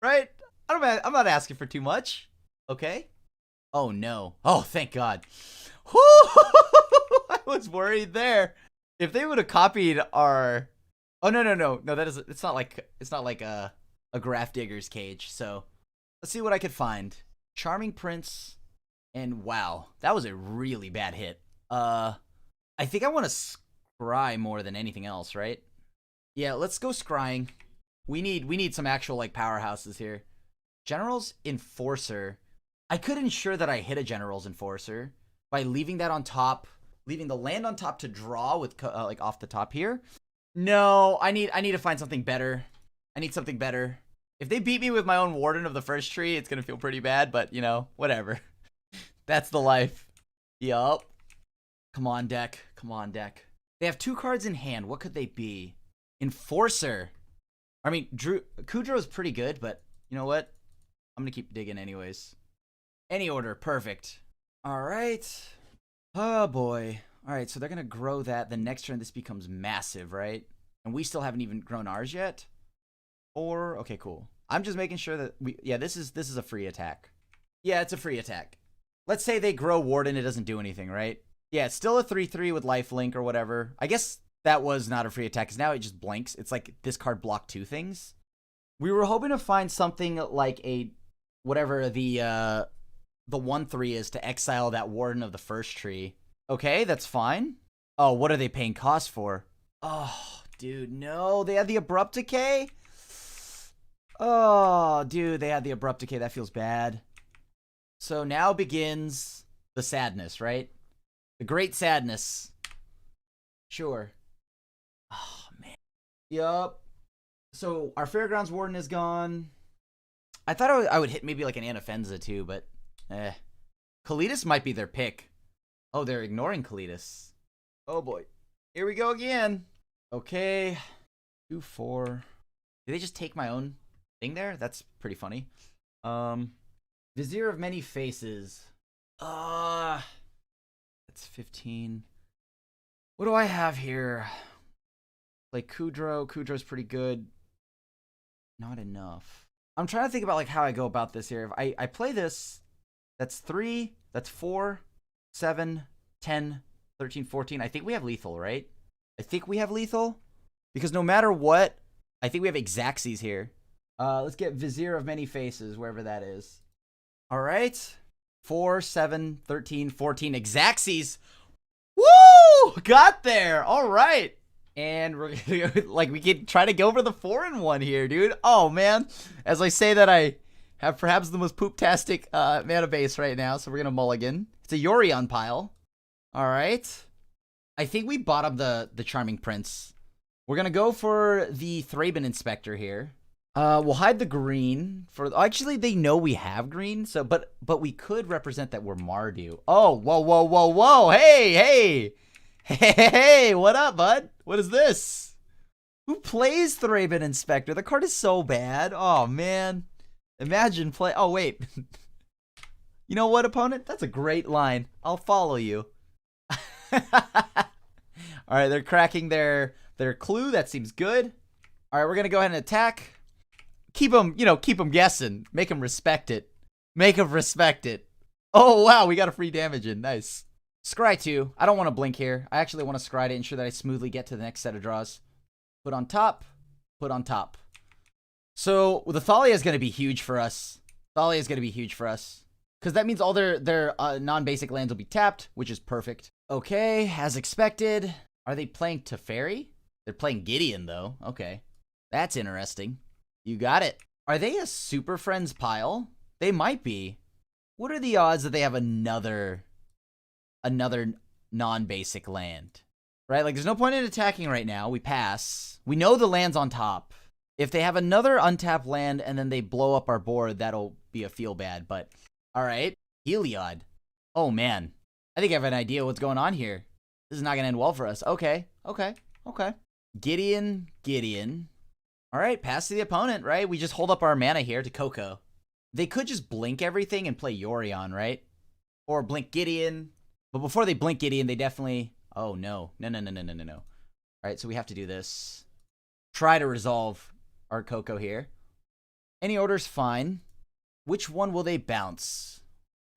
Right? I'm not asking for too much. Okay. Oh, no. Oh, thank God. I was worried there. If they would have copied our... Oh, no. That is... It's not like a Graph Digger's Cage. So, let's see what I could find. Charming Prince. And wow. That was a really bad hit. I think I want to scry more than anything else, right? Yeah, let's go scrying. We need some actual, like, powerhouses here. General's Enforcer. I could ensure that I hit a General's Enforcer by leaving that on top... Leaving the land on top to draw with like off the top here. No, I need to find something better. I need something better. If they beat me with my own Warden of the First Tree, it's gonna feel pretty bad. But you know, whatever. That's the life. Yup. Come on, deck. Come on, deck. They have 2 cards in hand. What could they be? Enforcer. I mean, Kudro is pretty good, but you know what? I'm gonna keep digging anyways. Any order, perfect. All right. Oh, boy. All right, so they're going to grow that. The next turn, this becomes massive, right? And we still haven't even grown ours yet? Or, okay, cool. I'm just making sure that yeah, this is a free attack. Yeah, it's a free attack. Let's say they grow Warden, it doesn't do anything, right? Yeah, it's still a 3/3 with lifelink or whatever. I guess that was not a free attack, because now it just blanks. It's like this card blocked 2 things. We were hoping to find something like a, whatever the 1/3 is to exile that Warden of the First Tree. Okay, that's fine. Oh, what are they paying cost for? Oh, dude, no. They had the Abrupt Decay? Oh, dude, they had the Abrupt Decay. That feels bad. So now begins the sadness, right? The great sadness. Sure. Oh, man. Yup. So our Fairgrounds Warden is gone. I thought I would hit maybe like an Anafenza too, but Kalitas might be their pick. Oh, they're ignoring Kalitas. Oh boy. Here we go again. Okay. 2-4. Did they just take my own thing there? That's pretty funny. Vizier of Many Faces. That's 15. What do I have here? Like Kudro. Kudro's pretty good. Not enough. I'm trying to think about like how I go about this here. If I play this, that's 3, that's 4, 7, 10, 13, 14. I think we have lethal, right? I think we have lethal. Because no matter what, I think we have Exaxes here. Let's get Vizier of Many Faces, wherever that is. All right. 4, 7, 13, 14. Exaxes. Woo! Got there. All right. And we're like, we could try to go for the 4-1 here, dude. Oh, man. As I say that, I have perhaps the most poop-tastic mana base right now, so we're going to mulligan. It's a Yorion pile. All right. I think we bottomed the Charming Prince. We're going to go for the Thraben Inspector here. We'll hide the green. Actually, they know we have green, so but we could represent that we're Mardu. Oh, whoa. Hey, what up, bud? What is this? Who plays Thraben Inspector? The card is so bad. Oh, man. Imagine play. Oh, wait. You know what, opponent? That's a great line. I'll follow you. All right, they're cracking their clue. That seems good. All right, we're going to go ahead and attack. Keep them guessing. Make them respect it. Oh, wow, we got a free damage in. Nice. Scry 2. I don't want to blink here. I actually want to scry to ensure that I smoothly get to the next set of draws. Put on top. So, the Thalia is going to be huge for us. Because that means all their non-basic lands will be tapped, which is perfect. Okay, as expected. Are they playing Teferi? They're playing Gideon, though. Okay. That's interesting. You got it. Are they a Super Friends pile? They might be. What are the odds that they have another non-basic land? Right? Like, there's no point in attacking right now. We pass. We know the land's on top. If they have another untapped land and then they blow up our board, that'll be a feel bad. But, all right. Heliod. Oh, man. I think I have an idea what's going on here. This is not going to end well for us. Okay. Gideon. All right, pass to the opponent, right? We just hold up our mana here to Coco. They could just blink everything and play Yorion, right? Or blink Gideon. But before they blink Gideon, they definitely... Oh, no. No. All right, so we have to do this. Try to resolve our Coco here. Any order's fine. Which one will they bounce?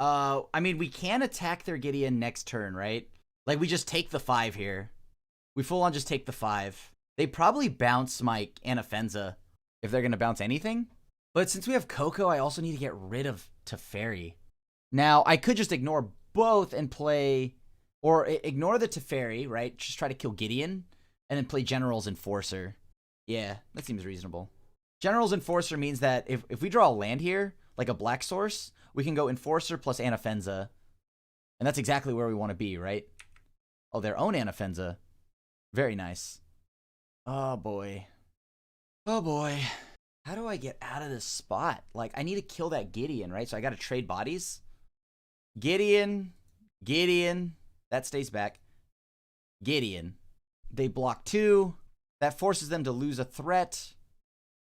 I mean, we can attack their Gideon next turn, right? Like, we just take the 5 here. We full on just take the 5. They probably bounce my Anafenza if they're going to bounce anything. But since we have Coco, I also need to get rid of Teferi. Now, I could just ignore both and play... Or ignore the Teferi, right? Just try to kill Gideon. And then play General's Enforcer. Yeah, that seems reasonable. General's Enforcer means that if we draw a land here, like a black source, we can go Enforcer plus Anafenza. And that's exactly where we want to be, right? Oh, their own Anafenza. Very nice. Oh, boy. How do I get out of this spot? Like, I need to kill that Gideon, right? So I got to trade bodies. Gideon. That stays back. Gideon. They block 2. That forces them to lose a threat.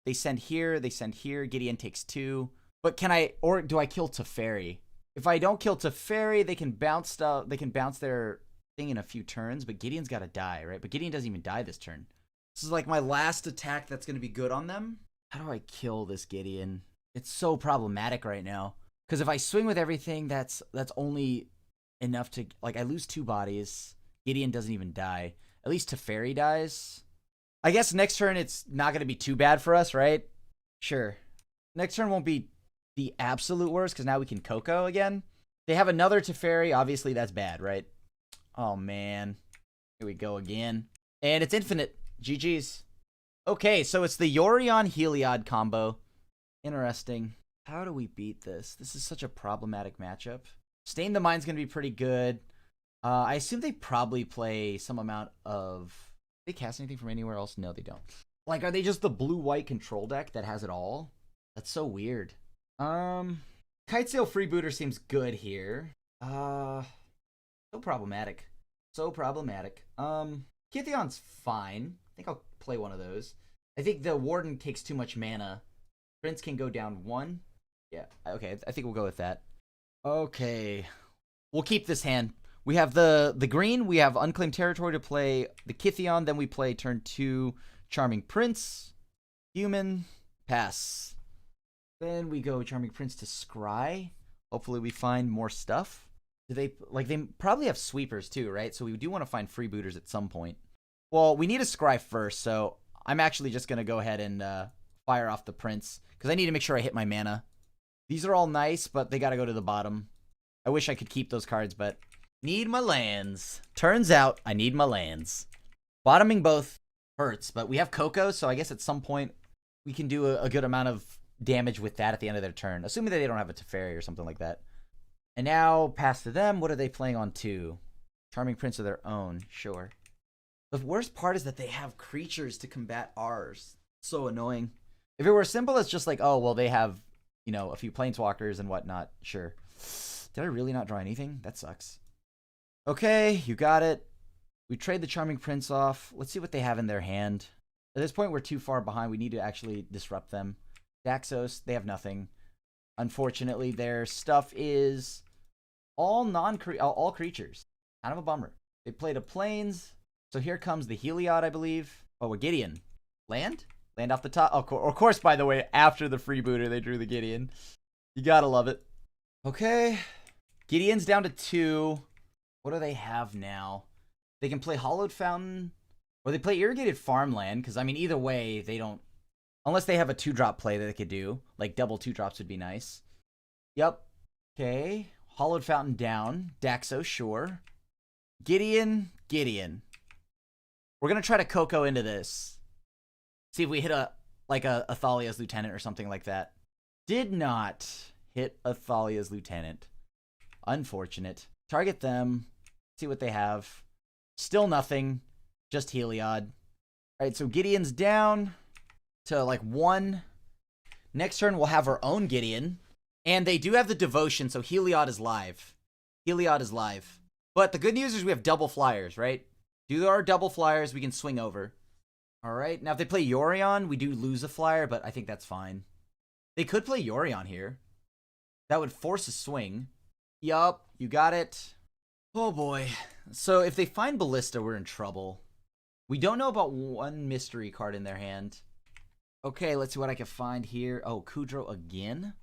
They send here. Gideon takes 2. But or do I kill Teferi? If I don't kill Teferi, they can bounce stuff. They can bounce their thing in a few turns, but Gideon's got to die, right? But Gideon doesn't even die this turn. This is like my last attack that's going to be good on them. How do I kill this Gideon? It's so problematic right now. Because if I swing with everything, that's only enough to... Like, I lose 2 bodies. Gideon doesn't even die. At least Teferi dies. I guess next turn it's not going to be too bad for us, right? Sure. Next turn won't be the absolute worst, because now we can Coco again. They have another Teferi. Obviously, that's bad, right? Oh, man. Here we go again. And it's infinite. GG's. Okay, so it's the Yorion Heliod combo. Interesting. How do we beat this? This is such a problematic matchup. Stain the Mind's going to be pretty good. I assume they probably play some amount of... Do they cast anything from anywhere else? No, they don't. Like, are they just the blue-white control deck that has it all? That's so weird. Kitesail Freebooter seems good here. So problematic. So problematic. Kytheon's fine. I think I'll play one of those. I think the Warden takes too much mana. Prince can go down 1. Yeah, okay, I think we'll go with that. Okay. We'll keep this hand. We have the green, we have Unclaimed Territory to play the Kytheon, then we play turn 2 Charming Prince, Human, pass. Then we go Charming Prince to Scry. Hopefully we find more stuff. They probably have sweepers too, right? So we do want to find freebooters at some point. Well, we need a Scry first, so I'm actually just going to go ahead and fire off the Prince, because I need to make sure I hit my mana. These are all nice, but they got to go to the bottom. I wish I could keep those cards, but need my lands. Turns out I need my lands. Bottoming both hurts, but we have Coco, so I guess at some point we can do a good amount of damage with that at the end of their turn, assuming that they don't have a Teferi or something like that. And now, pass to them. What are they playing on 2? Charming Prince of their own. Sure. The worst part is that they have creatures to combat ours. So annoying. If it were simple as just like, oh, well, they have, you know, a few Planeswalkers and whatnot. Sure. Did I really not draw anything? That sucks. Okay, you got it. We trade the Charming Prince off. Let's see what they have in their hand. At this point, we're too far behind. We need to actually disrupt them. Daxos, they have nothing. Unfortunately, their stuff is all creatures. Kind of a bummer. They played a Plains. So here comes the Heliod, I believe. Oh, a Gideon. Land? Land off the top. Oh, of course, by the way, after the freebooter, they drew the Gideon. You gotta love it. Okay. Gideon's down to 2. What do they have now? They can play Hollowed Fountain. Or they play Irrigated Farmland. Because, I mean, either way, they don't... Unless they have a 2-drop play that they could do. Like, double 2-drops would be nice. Yep. Okay. Hollowed Fountain down. Daxo, sure. Gideon. We're going to try to Coco into this. See if we hit a Thalia's Lieutenant or something like that. Did not hit a Thalia's Lieutenant. Unfortunate. Target them. See what they have. Still nothing. Just Heliod. Alright, so Gideon's down to like 1. Next turn we'll have our own Gideon. And they do have the Devotion, so Heliod is live. But the good news is we have double flyers, right? Do our double flyers, we can swing over. Alright, now if they play Yorion, we do lose a flyer, but I think that's fine. They could play Yorion here. That would force a swing. Yup, you got it. Oh boy. So if they find Ballista, we're in trouble. We don't know about one mystery card in their hand. Okay, let's see what I can find here. Oh, Kudro again.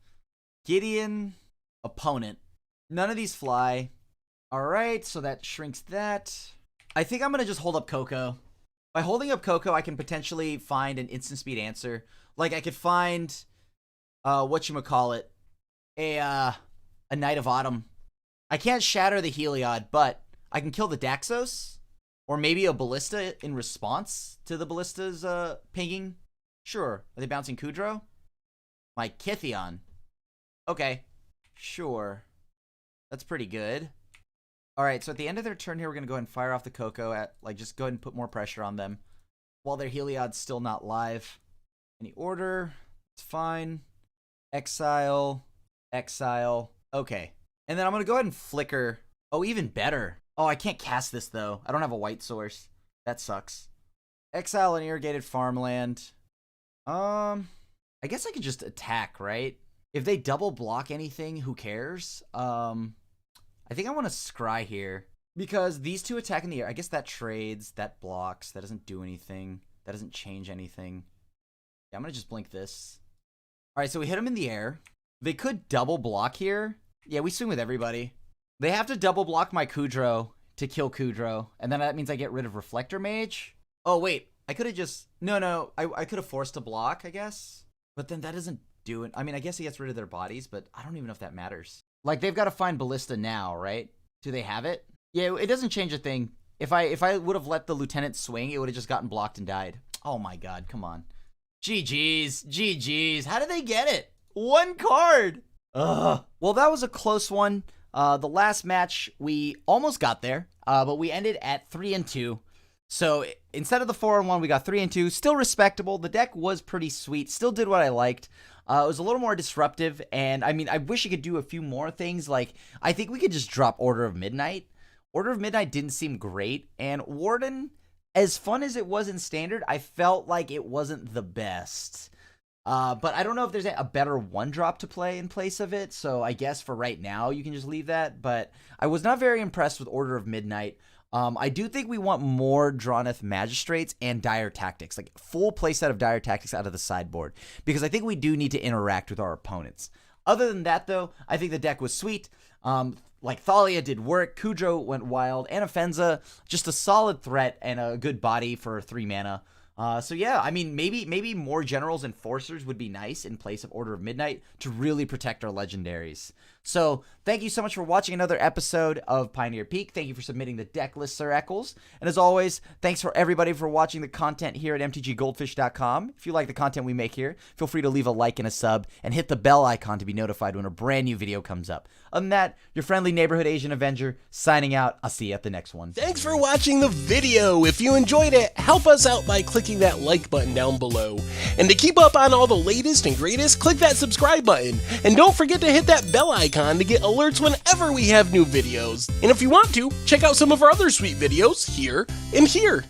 Gideon, opponent. None of these fly. Alright, so that shrinks that. I think I'm going to just hold up Coco. By holding up Coco, I can potentially find an instant speed answer. Like, I could find, whatchamacallit, a Knight of Autumn. I can't shatter the Heliod, but I can kill the Daxos. Or maybe a Ballista in response to the Ballista's pinging. Sure. Are they bouncing Kudro? My Kytheon. Okay. Sure. That's pretty good. Alright, so at the end of their turn here, we're going to go ahead and fire off the Coco. Just go ahead and put more pressure on them. While their Heliod's still not live. Any order? It's fine. Exile. Okay. And then I'm going to go ahead and flicker. Oh, even better. Oh, I can't cast this, though. I don't have a white source. That sucks. Exile an Irrigated Farmland. I guess I could just attack, right? If they double block anything, who cares? I think I want to scry here. Because these two attack in the air. I guess that trades. That blocks. That doesn't do anything. That doesn't change anything. Yeah, I'm going to just blink this. Alright, so we hit them in the air. They could double block here. Yeah, we swing with everybody. They have to double block my Kudro to kill Kudro. And then that means I get rid of Reflector Mage. Oh, wait. I could have just... No. I could have forced a block, I guess. But then that doesn't do it. I mean, I guess he gets rid of their bodies, but I don't even know if that matters. Like, they've got to find Ballista now, right? Do they have it? Yeah, it doesn't change a thing. If I would have let the Lieutenant swing, it would have just gotten blocked and died. Oh my god, come on. GG's. How did they get it? 1 card! Ugh. Well, that was a close one. The last match, we almost got there, but we ended at 3-2. So instead of the 4-1, we got 3-2. Still respectable. The deck was pretty sweet. Still did what I liked. It was a little more disruptive, and I mean, I wish you could do a few more things. Like, I think we could just drop Order of Midnight. Order of Midnight didn't seem great, and Warden, as fun as it was in Standard, I felt like it wasn't the best. But I don't know if there's a better one-drop to play in place of it, so I guess for right now you can just leave that. But I was not very impressed with Order of Midnight. I do think we want more Draweth Magistrates and Dire Tactics, like full playset of Dire Tactics out of the sideboard, because I think we do need to interact with our opponents. Other than that, though, I think the deck was sweet. Like Thalia did work, Kudro went wild, Anafenza, just a solid threat and a good body for 3 mana. So yeah, I mean, maybe more Generals and Forcers would be nice in place of Order of Midnight to really protect our legendaries. So thank you so much for watching another episode of Pioneer Peak. Thank you for submitting the deck list, Sir Eccles. And as always, thanks for everybody for watching the content here at MTGGoldfish.com. If you like the content we make here, feel free to leave a like and a sub, and hit the bell icon to be notified when a brand new video comes up. Other than that, your friendly neighborhood Asian Avenger signing out. I'll see you at the next one. Thanks for watching the video. If you enjoyed it, help us out by clicking that like button down below. And to keep up on all the latest and greatest, click that subscribe button. And don't forget to hit that bell icon to get alerts whenever we have new videos. And if you want to, check out some of our other sweet videos here and here.